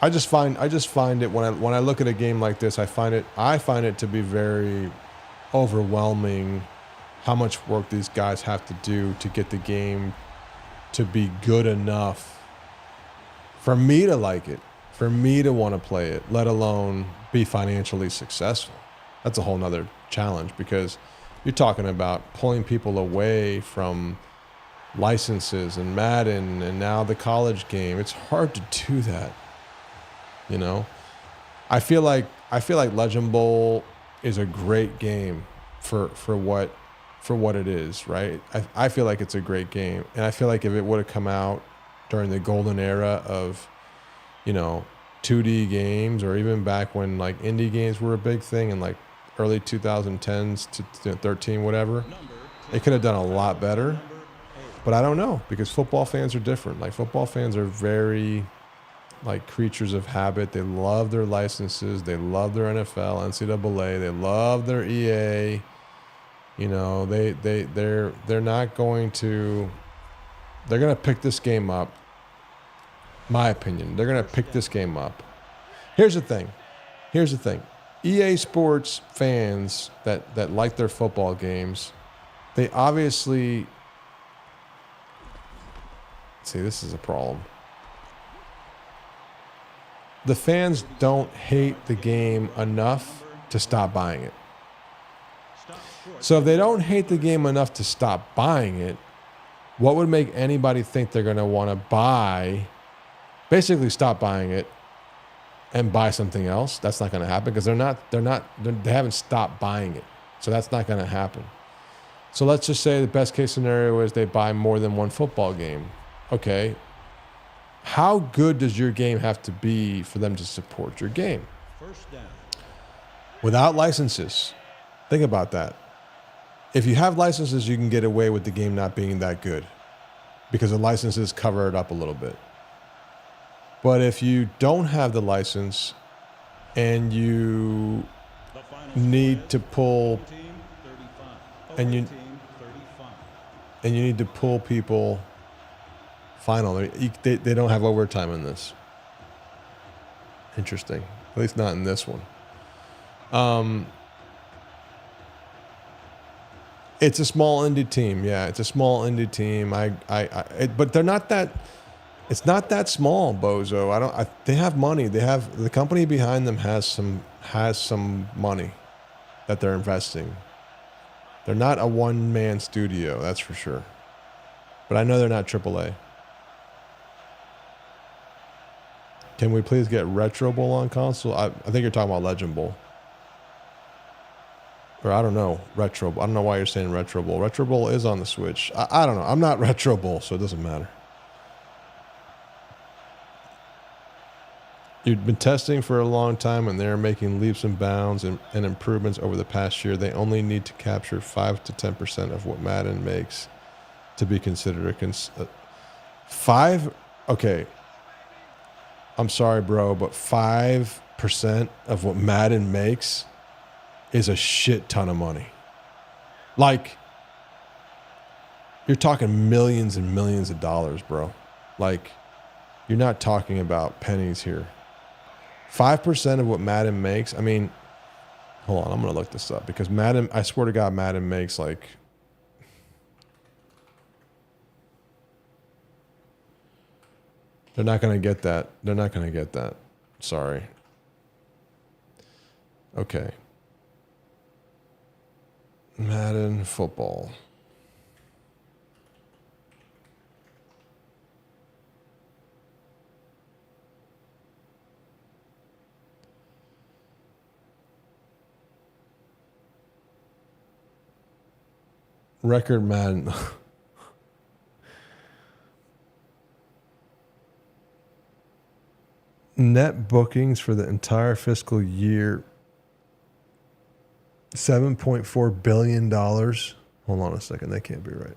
I just find it when I look at a game like this, I find it to be very overwhelming how much work these guys have to do to get the game to be good enough for me to like it, for me to want to play it, let alone be financially successful. That's a whole nother challenge, because you're talking about pulling people away from licenses and Madden and now the college game. It's hard to do that. You know, I feel like Legend Bowl is a great game for what it is, right? I feel like it's a great game, and I feel like if it would have come out during the golden era of, you know, 2D games, or even back when like indie games were a big thing in like early 2010s to 13, whatever, it could have done a lot better. But I don't know, because football fans are different. Like, football fans are very like creatures of habit. They love their licenses. They love their NFL, NCAA. They love their EA. You know, they're not going to. They're going to pick this game up. My opinion. They're going to pick this game up. Here's the thing. EA Sports fans that like their football games, they obviously. See, this is a problem. The fans don't hate the game enough to stop buying it. So if they don't hate the game enough to stop buying it, what would make anybody think they're going to want to basically stop buying it and buy something else. That's not going to happen because they haven't stopped buying it. So that's not going to happen. So let's just say the best case scenario is they buy more than one football game. Okay. How good does your game have to be for them to support your game? First down. Without licenses, think about that. If you have licenses, you can get away with the game not being that good because the licenses cover it up a little bit. But if you don't have the license and you need to pull and you need to pull people they don't have overtime in this. Interesting. At least not in this one. It's a small indie team. Yeah, it's a small indie team. But they're not that. It's not that small, Bozo. They have money. They have the company behind them has some money that they're investing. They're not a one-man studio, that's for sure. But I know they're not AAA. Can we please get Retro Bowl on console? I think you're talking about Legend Bowl. Or I don't know, Retro Bowl. I don't know why you're saying Retro Bowl. Retro Bowl is on the Switch. I don't know. I'm not Retro Bowl, so it doesn't matter. You've been testing for a long time, and they're making leaps and bounds and improvements over the past year. They only need to capture 5 to 10% of what Madden makes to be considered a 5? Okay. I'm sorry, bro, but 5% of what Madden makes is a shit ton of money. Like, you're talking millions and millions of dollars, bro. Like, you're not talking about pennies here. 5% of what Madden makes, I mean, hold on, I'm going to look this up because Madden, I swear to God, Madden makes like, they're not going to get that. They're not going to get that. Sorry. Okay. Madden football. Record Madden. Net bookings for the entire fiscal year, $7.4 billion. Hold on a second. That can't be right.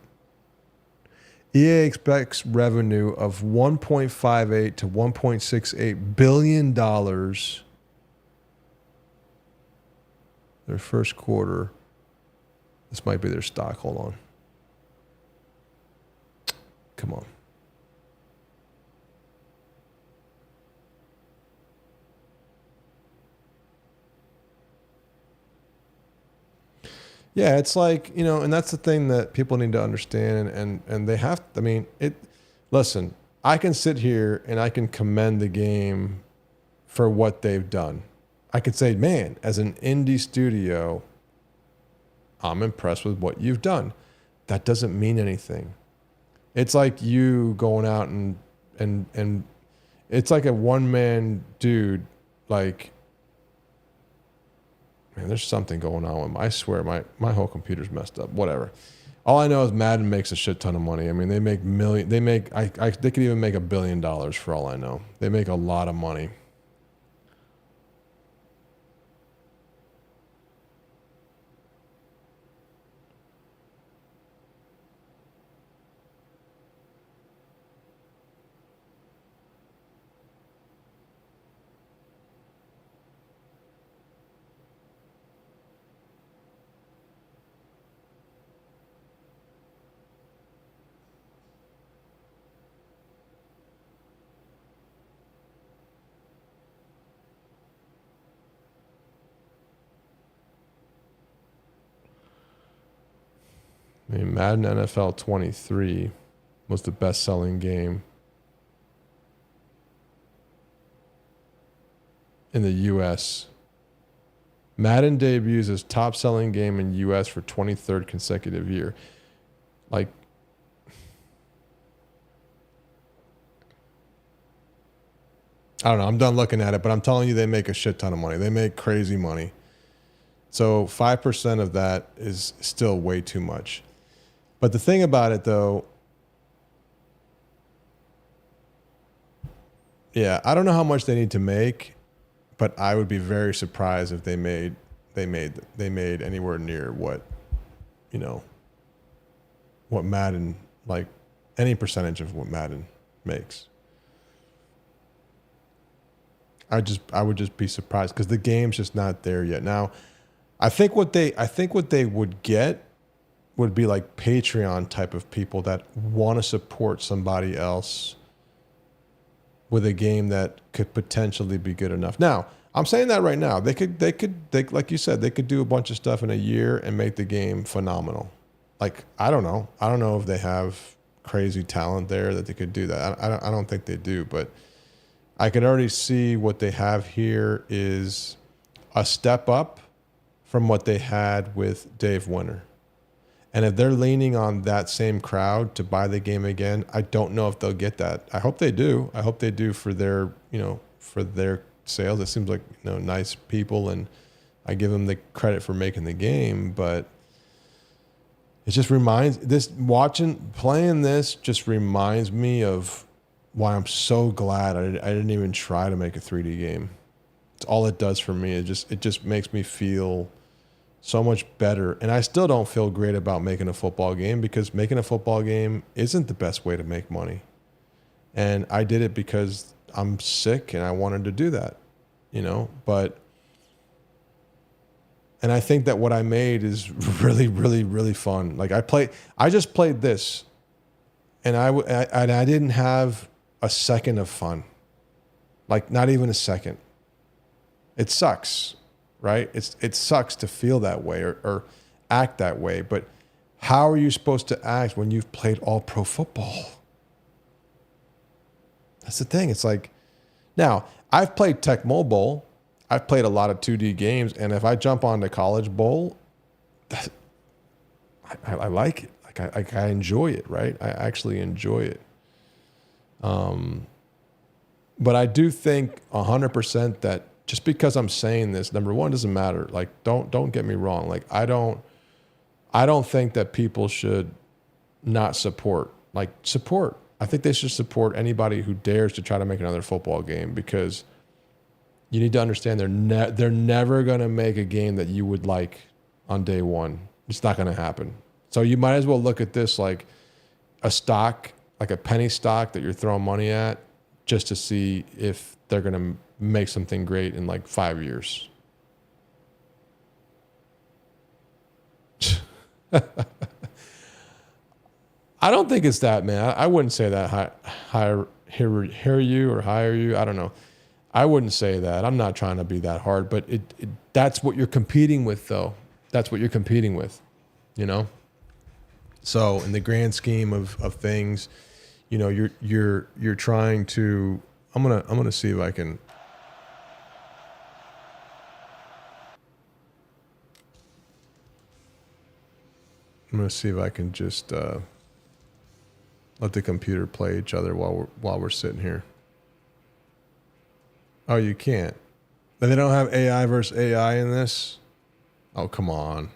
EA expects revenue of $1.58 to $1.68 billion their first quarter. This might be their stock. Hold on. Come on. Yeah, it's like, and that's the thing that people need to understand, and they have, listen, I can sit here and I can commend the game for what they've done. I could say, man, as an indie studio, I'm impressed with what you've done. That doesn't mean anything. It's like you going out and it's like a one-man dude, like, man, there's something going on with I swear my whole computer's messed up. Whatever. All I know is Madden makes a shit ton of money. I mean, they make they could even make $1 billion for all I know. They make a lot of money. I mean, Madden NFL 23 was the best-selling game in the U.S. Madden debuts as top-selling game in U.S. for 23rd consecutive year. Like, I don't know. I'm done looking at it, but I'm telling you, they make a shit ton of money. They make crazy money. So 5% of that is still way too much. But the thing about it, though, yeah, I don't know how much they need to make, but I would be very surprised if they made anywhere near what, you know, what Madden, like any percentage of what Madden makes. I would just be surprised because the game's just not there yet. Now, I think what they would get would be like Patreon type of people that want to support somebody else with a game that could potentially be good enough. Now, I'm saying that right now. They like you said, they could do a bunch of stuff in a year and make the game phenomenal. Like, I don't know. I don't know if they have crazy talent there that they could do that. I don't think they do, but I can already see what they have here is a step up from what they had with Dave Winter. And if they're leaning on that same crowd to buy the game again, I don't know if they'll get that. I hope they do. I hope they do for their, for their sales. It seems like, nice people, and I give them the credit for making the game, but it just playing this just reminds me of why I'm so glad I didn't even try to make a 3D game. It's all it does for me. It just makes me feel so much better. And I still don't feel great about making a football game because making a football game isn't the best way to make money. And I did it because I'm sick and I wanted to do that, and I think that what I made is really, really, really fun. Like I just played this and I didn't have a second of fun. Like not even a second. It sucks, right? It sucks to feel that way or act that way. But how are you supposed to act when you've played all pro football? That's the thing. It's like, now I've played Tecmo Bowl. I've played a lot of 2D games. And if I jump on the College Bowl, I like it. Like I enjoy it, right? I actually enjoy it. But I do think 100% that just because I'm saying this, number one, doesn't matter. Like, don't get me wrong. Like, I don't think that people should not support. Like, support. I think they should support anybody who dares to try to make another football game because you need to understand they're never going to make a game that you would like on day one. It's not going to happen. So you might as well look at this like a stock, like a penny stock that you're throwing money at just to see if they're going to make something great in like 5 years. I don't think it's that, man. I wouldn't say that. Hire you. I don't know. I wouldn't say that. I'm not trying to be that hard, but that's what you're competing with, though. That's what you're competing with, So in the grand scheme of things, you're trying to. I'm gonna see if I can. I'm gonna see if I can just let the computer play each other while we're sitting here. Oh, you can't. They don't have AI versus AI in this? Oh, come on.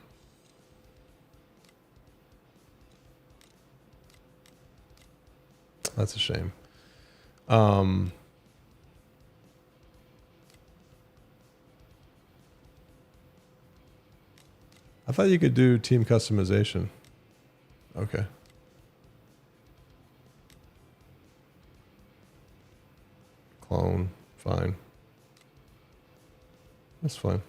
That's a shame. I thought you could do team customization. Okay. Clone. Fine. That's fine.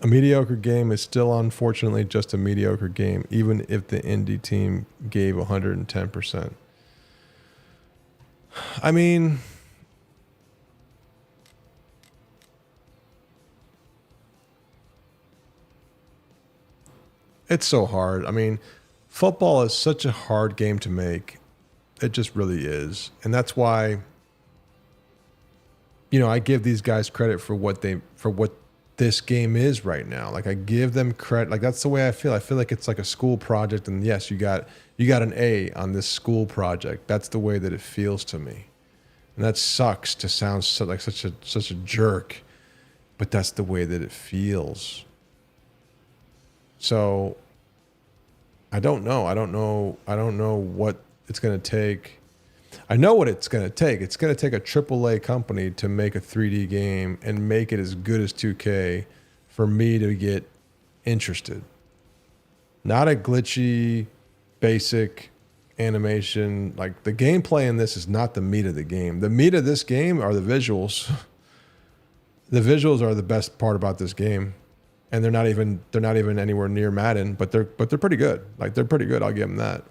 A mediocre game is still, unfortunately, just a mediocre game, even if the indie team gave 110%. I mean, it's so hard. I mean, football is such a hard game to make. It just really is. And that's why, I give these guys credit for what this game is right now. Like I give them credit. Like that's the way I feel. I feel like it's like a school project, and yes, you got an A on this school project. That's the way that it feels to me. And that sucks to sound like such a jerk, but that's the way that it feels. So I don't know. I don't know what it's going to take. I know what it's going to take. It's going to take a AAA company to make a 3D game and make it as good as 2K for me to get interested. Not a glitchy, basic animation. Like the gameplay in this is not the meat of the game. The meat of this game are the visuals. The visuals are the best part about this game. And they're not even anywhere near Madden, but they're pretty good. Like they're pretty good. I'll give them that.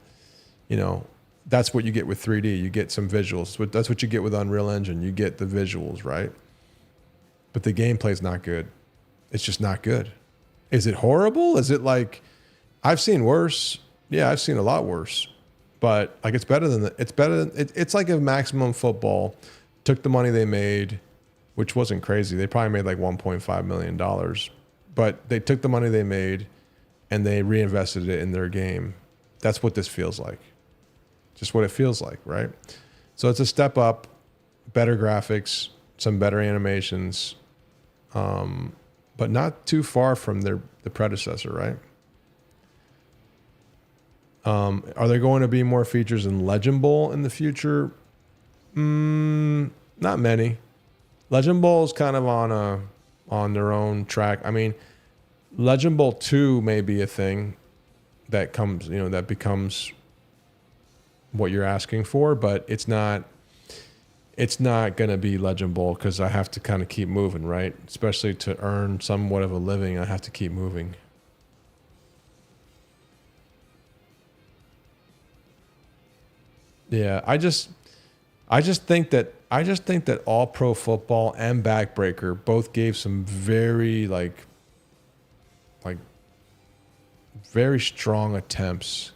That's what you get with 3D. You get some visuals. That's what you get with Unreal Engine. You get the visuals, right? But the gameplay's not good. It's just not good. Is it horrible? Is it like, I've seen worse. Yeah, I've seen a lot worse. But like it's better than it's like if Maximum Football took the money they made, which wasn't crazy. They probably made like $1.5 million. But they took the money they made and they reinvested it in their game. That's what this feels like. Just what it feels like, right? So it's a step up, better graphics, some better animations, but not too far from the predecessor, right? Are there going to be more features in Legend Bowl in the future? Not many. Legend Bowl is kind of on their own track. I mean, Legend Bowl 2 may be a thing that comes, that becomes what you're asking for, but it's not going to be Legend Bowl because I have to kind of keep moving, right? Especially to earn somewhat of a living, I have to keep moving. Yeah, I just think that All Pro Football and Backbreaker both gave some very like very strong attempts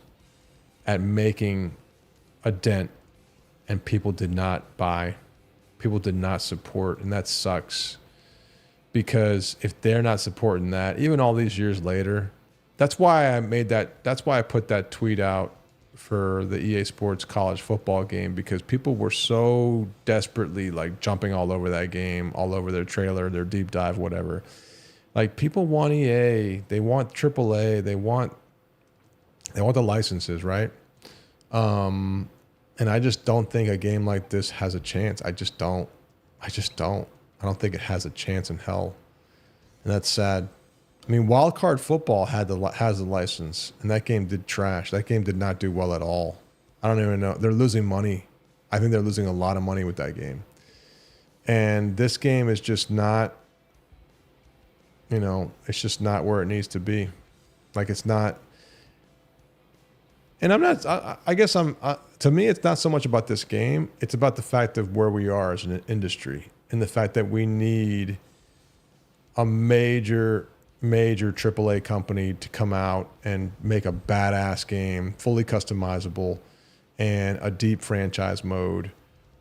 at making a dent, and people did not buy, people did not support, and that sucks. Because if they're not supporting that, even all these years later, that's why I put that tweet out for the EA Sports college football game, because people were so desperately like jumping all over that game, all over their trailer, their deep dive, whatever. Like people want EA, they want AAA, they want the licenses, right? And I just don't think a game like this has a chance. I just don't. I don't think it has a chance in hell. And that's sad. I mean, Wildcard Football has the license, and that game did trash. That game did not do well at all. I don't even know. They're losing money. I think they're losing a lot of money with that game. And this game is just not, it's just not where it needs to be. Like it's not. And I'm not, I guess to me, it's not so much about this game. It's about the fact of where we are as an industry and the fact that we need a major AAA company to come out and make a badass game, fully customizable, and a deep franchise mode.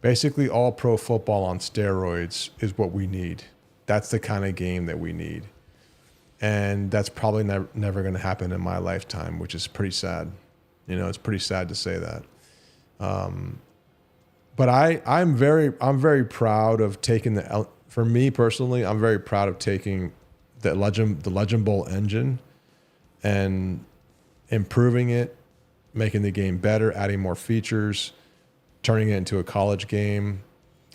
Basically, all pro football on steroids is what we need. That's the kind of game that we need. And that's probably never going to happen in my lifetime, which is pretty sad. It's pretty sad to say that. But I'm very proud of taking for me personally, I'm very proud of taking the Legend Bowl engine and improving it, making the game better, adding more features, turning it into a college game,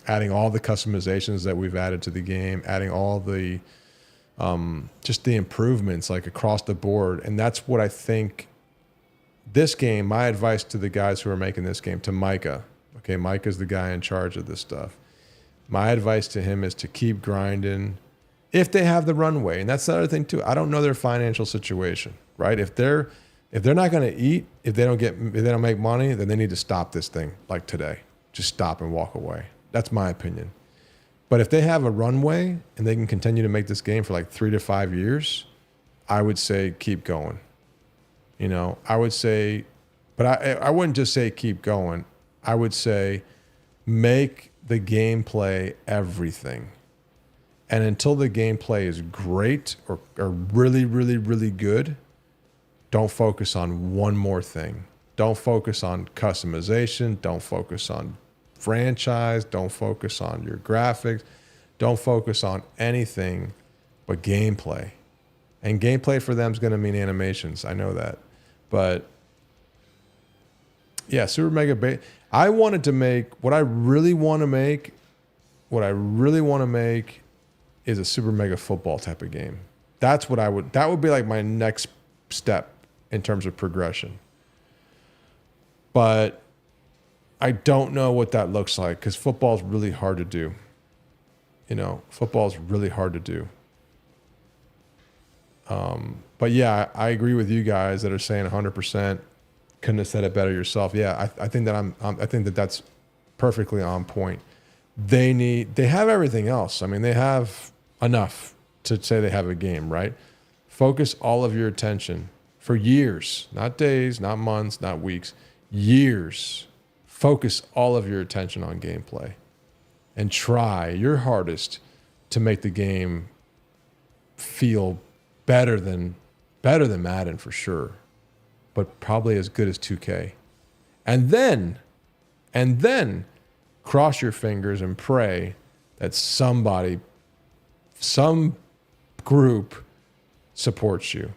adding all the customizations that we've added to the game, adding all the just the improvements like across the board. And that's what I think this game, my advice to the guys who are making this game, to Micah, okay, Micah's the guy in charge of this stuff. My advice to him is to keep grinding if they have the runway. And that's the other thing too. I don't know their financial situation, right? If they're not going to eat, if they don't make money, then they need to stop this thing like today. Just stop and walk away. That's my opinion. But if they have a runway and they can continue to make this game for like 3 to 5 years, I would say keep going. I would say, but I wouldn't just say keep going. I would say make the gameplay everything. And until the gameplay is great or really, really, really good, don't focus on one more thing. Don't focus on customization. Don't focus on franchise. Don't focus on your graphics. Don't focus on anything but gameplay. And gameplay for them is going to mean animations. I know that. But yeah, Super Mega Base. I wanted to make what I really want to make. What I really want to make is a Super Mega Football type of game. That's what I would. That would be like my next step in terms of progression. But I don't know what that looks like because football is really hard to do. You know, football is really hard to do. But yeah, I agree with you guys that are saying 100%. Couldn't have said it better yourself. Yeah, I think that I think that that's perfectly on point. They have everything else. I mean, they have enough to say they have a game, right? Focus all of your attention for years, not days, not months, not weeks, years. Focus all of your attention on gameplay and try your hardest to make the game feel better than Madden for sure, but probably as good as 2K. And then cross your fingers and pray that somebody, some group supports you,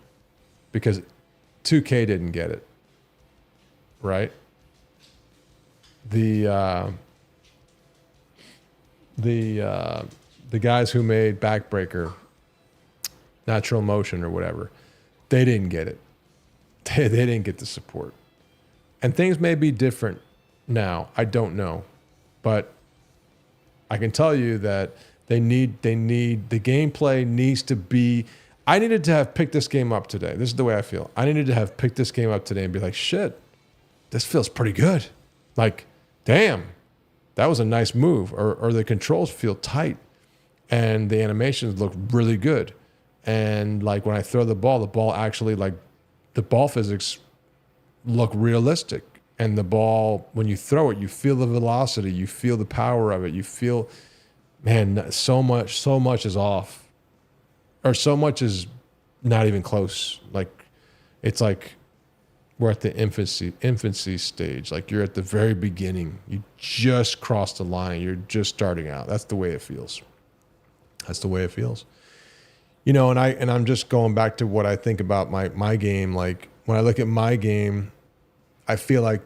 because 2K didn't get it, right? The guys who made Backbreaker, Natural Motion or whatever, they didn't get it. They didn't get the support. And things may be different now. I don't know. But I can tell you that the gameplay needs to be. I needed to have picked this game up today. This is the way I feel. I needed to have picked this game up today and be like, shit, this feels pretty good. Like, damn, that was a nice move. Or the controls feel tight and the animations look really good. And like when I throw the ball actually, like, the ball physics look realistic. And the ball, when you throw it, you feel the velocity, you feel the power of it, you feel, man, so much is off. Or so much is not even close. Like, it's like we're at the infancy stage. Like, you're at the very beginning. You just crossed the line. You're just starting out. That's the way it feels. That's the way it feels. You know, and I'm just going back to what I think about my game. Like, when I look at my game, I feel like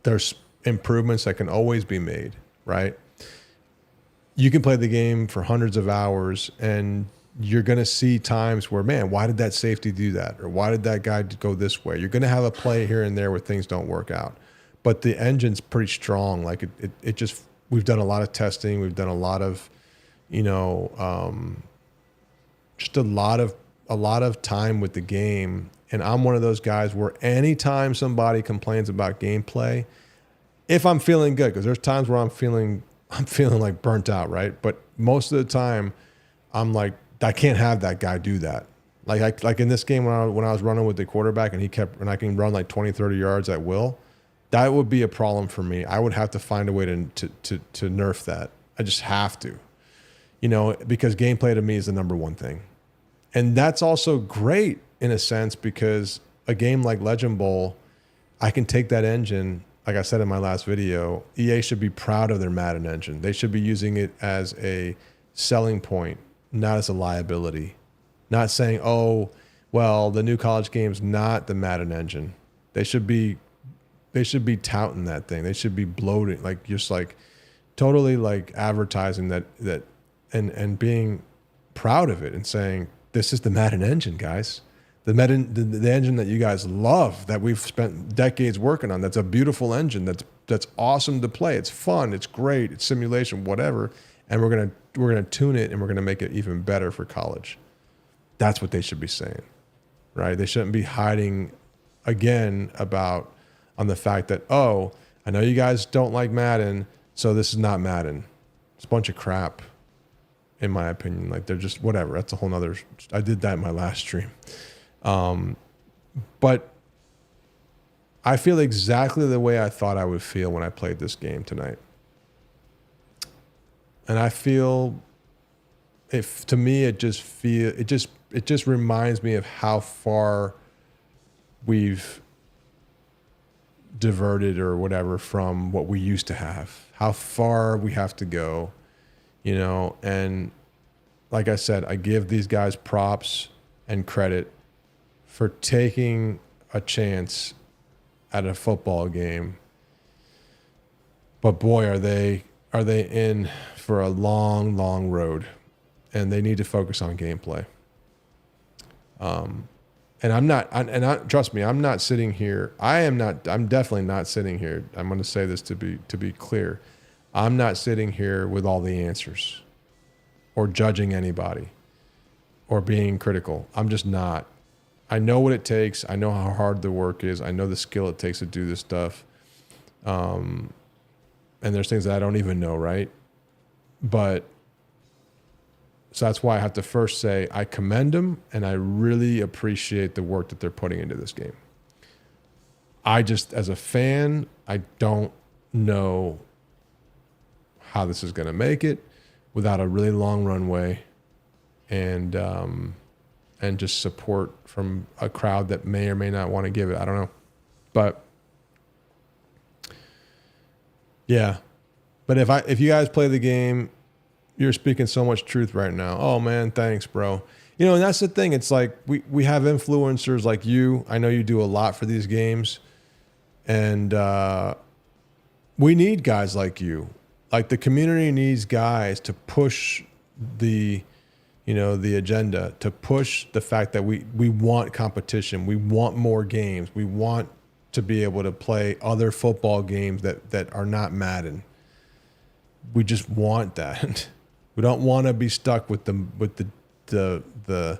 there's improvements that can always be made, right? You can play the game for hundreds of hours and you're going to see times where, man, why did that safety do that? Or why did that guy go this way? You're going to have a play here and there where things don't work out. But the engine's pretty strong. Like, it just, we've done a lot of testing. We've done a lot of, you know, just a lot of time with the game. And I'm one of those guys where anytime somebody complains about gameplay, if I'm feeling good, because there's times where I'm feeling like burnt out, right? But most of the time, I'm like, I can't have that guy do that. Like in this game when I was running with the quarterback and I can run like 20, 30 yards at will, that would be a problem for me. I would have to find a way to nerf that. I just have to, you know, because gameplay to me is the number one thing. And that's also great in a sense, because a game like Legend Bowl, I can take that engine, like I said in my last video, EA should be proud of their Madden engine. They should be using it as a selling point, not as a liability. Not saying, oh, well, the new college game's not the Madden engine. They should be touting that thing. They should be bloating, like, just like totally like advertising that and being proud of it and saying, this is the Madden engine, guys. The engine that you guys love, that we've spent decades working on. That's a beautiful engine. That's awesome to play. It's fun. It's great. It's simulation, whatever. And we're gonna tune it and we're gonna make it even better for college. That's what they should be saying, right? They shouldn't be hiding again on the fact that, oh, I know you guys don't like Madden, so this is not Madden. It's a bunch of crap, in my opinion. Like, they're just whatever. That's a whole nother. I did that in my last stream. But I feel exactly the way I thought I would feel when I played this game tonight. And I feel, if to me, it just reminds me of how far we've diverted or whatever from what we used to have, how far we have to go, and like I said, I give these guys props and credit for taking a chance at a football game. But boy, are they in for a long, long road, and they need to focus on gameplay. And trust me, I'm not sitting here. I'm definitely not sitting here. I'm going to say this to be clear. I'm not sitting here with all the answers or judging anybody or being critical. I'm just not. I know what it takes. I know how hard the work is. I know the skill it takes to do this stuff. And there's things that I don't even know, right? But so that's why I have to first say I commend them and I really appreciate the work that they're putting into this game. I just, as a fan, I don't know how this is going to make it without a really long runway and just support from a crowd that may or may not want to give it. I don't know. But yeah. But if you guys play the game, you're speaking so much truth right now. Oh man, thanks, bro. And that's the thing. It's like we have influencers like you. I know you do a lot for these games. And we need guys like you. Like the community needs guys to push the agenda, to push the fact that we want competition. We want more games. We want to be able to play other football games that are not Madden. We just want that. We don't want to be stuck with the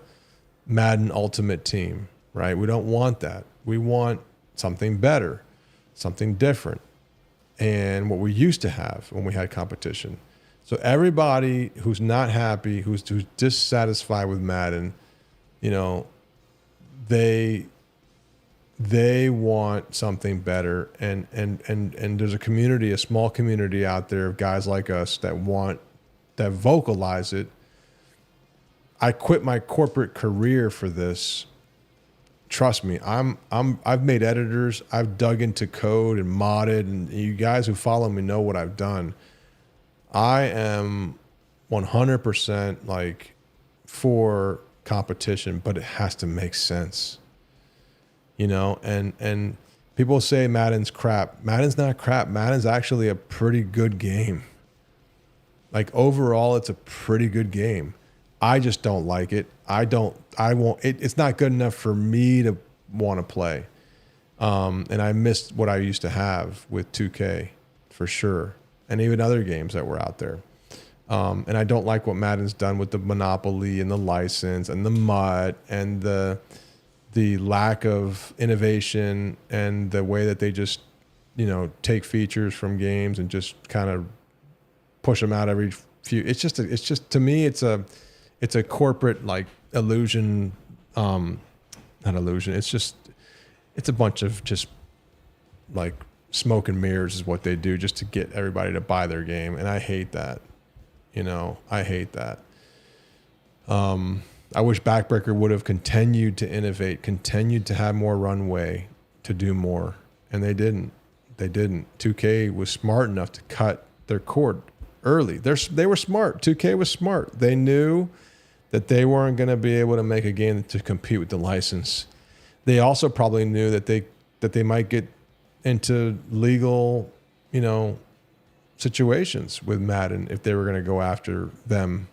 Madden Ultimate Team, right? We don't want that. We want something better, something different, and what we used to have when we had competition. So everybody who's not happy, who's dissatisfied with Madden, they want something better, and there's a small community out there of guys like us that vocalize it. I quit my corporate career for this. Trust me, I've made editors, I've dug into code and modded, and you guys who follow me know what I've done. I am 100% like for competition, but it has to make sense. And people say Madden's crap. Madden's not crap. Madden's actually a pretty good game. Like overall, it's a pretty good game. I just don't like it. It's not good enough for me to want to play. And I missed what I used to have with 2K for sure. And even other games that were out there. And I don't like what Madden's done with the monopoly and the license and the MUT and the lack of innovation and the way that they just, take features from games and just kind of push them out every few. It's just to me, it's a corporate like illusion, not illusion. It's a bunch of just like smoke and mirrors is what they do just to get everybody to buy their game. And I hate that, I hate that. I wish Backbreaker would have continued to innovate, continued to have more runway to do more. And they didn't. 2K was smart enough to cut their cord early. They were smart. 2K was smart. They knew that they weren't going to be able to make a game to compete with the license. They also probably knew that they might get into legal, situations with Madden if they were going to go after them,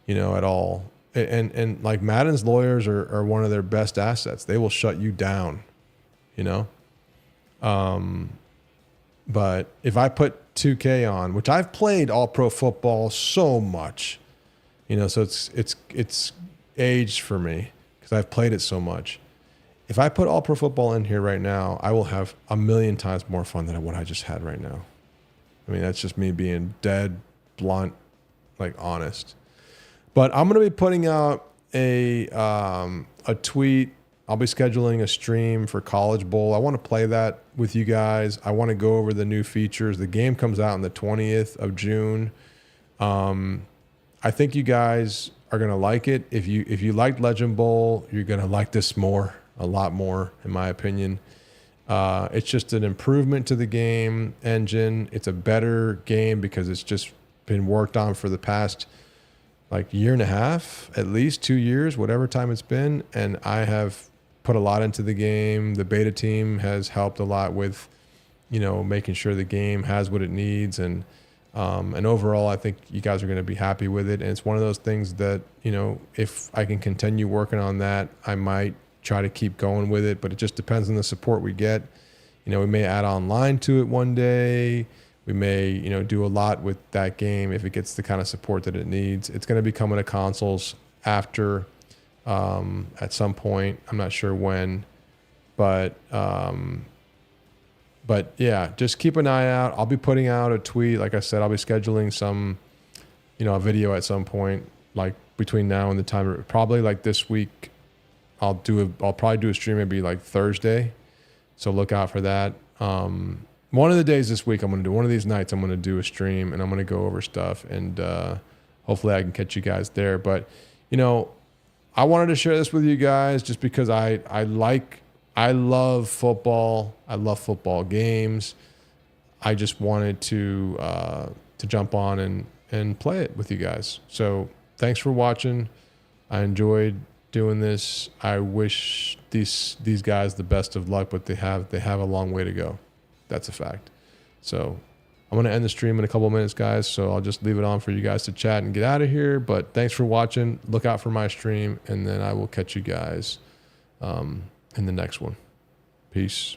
at all. And like Madden's lawyers are one of their best assets. They will shut you down, But if I put 2K on, which I've played All Pro Football so much, so it's aged for me because I've played it so much. If I put All Pro Football in here right now, I will have 1,000,000 times more fun than what I just had right now. I mean, that's just me being dead, blunt, like honest. But I'm going to be putting out a tweet I'll be scheduling a stream for College Bowl. I want to play that with you guys. I want to go over the new features. The game comes out on the 20th of June. I think you guys are gonna like it. If you liked Legend Bowl, you're gonna like this a lot more, in my opinion. It's just an improvement to the game engine. It's a better game because it's just been worked on for the past like year and a half, at least 2 years, whatever time it's been. And I have put a lot into the game. The beta team has helped a lot with, making sure the game has what it needs. And overall, I think you guys are going to be happy with it. And it's one of those things that, if I can continue working on that, I might try to keep going with it, but it just depends on the support we get. We may add online to it one day. We may, do a lot with that game if it gets the kind of support that it needs. It's going to be coming to consoles after, at some point. I'm not sure when, but yeah, just keep an eye out. I'll be putting out a tweet. Like I said, I'll be scheduling some, a video at some point, like between now and the time, probably like this week. I'll probably do a stream maybe like Thursday. So look out for that. One of the days this week, one of these nights, I'm going to do a stream and I'm going to go over stuff, and hopefully I can catch you guys there. But, I wanted to share this with you guys just because I love football. I love football games. I just wanted to jump on and play it with you guys. So thanks for watching. I enjoyed doing this. I wish these guys the best of luck, but they have a long way to go. That's a fact. So I'm going to end the stream in a couple of minutes, guys. So I'll just leave it on for you guys to chat and get out of here. But thanks for watching. Look out for my stream, and then I will catch you guys in the next one. Peace.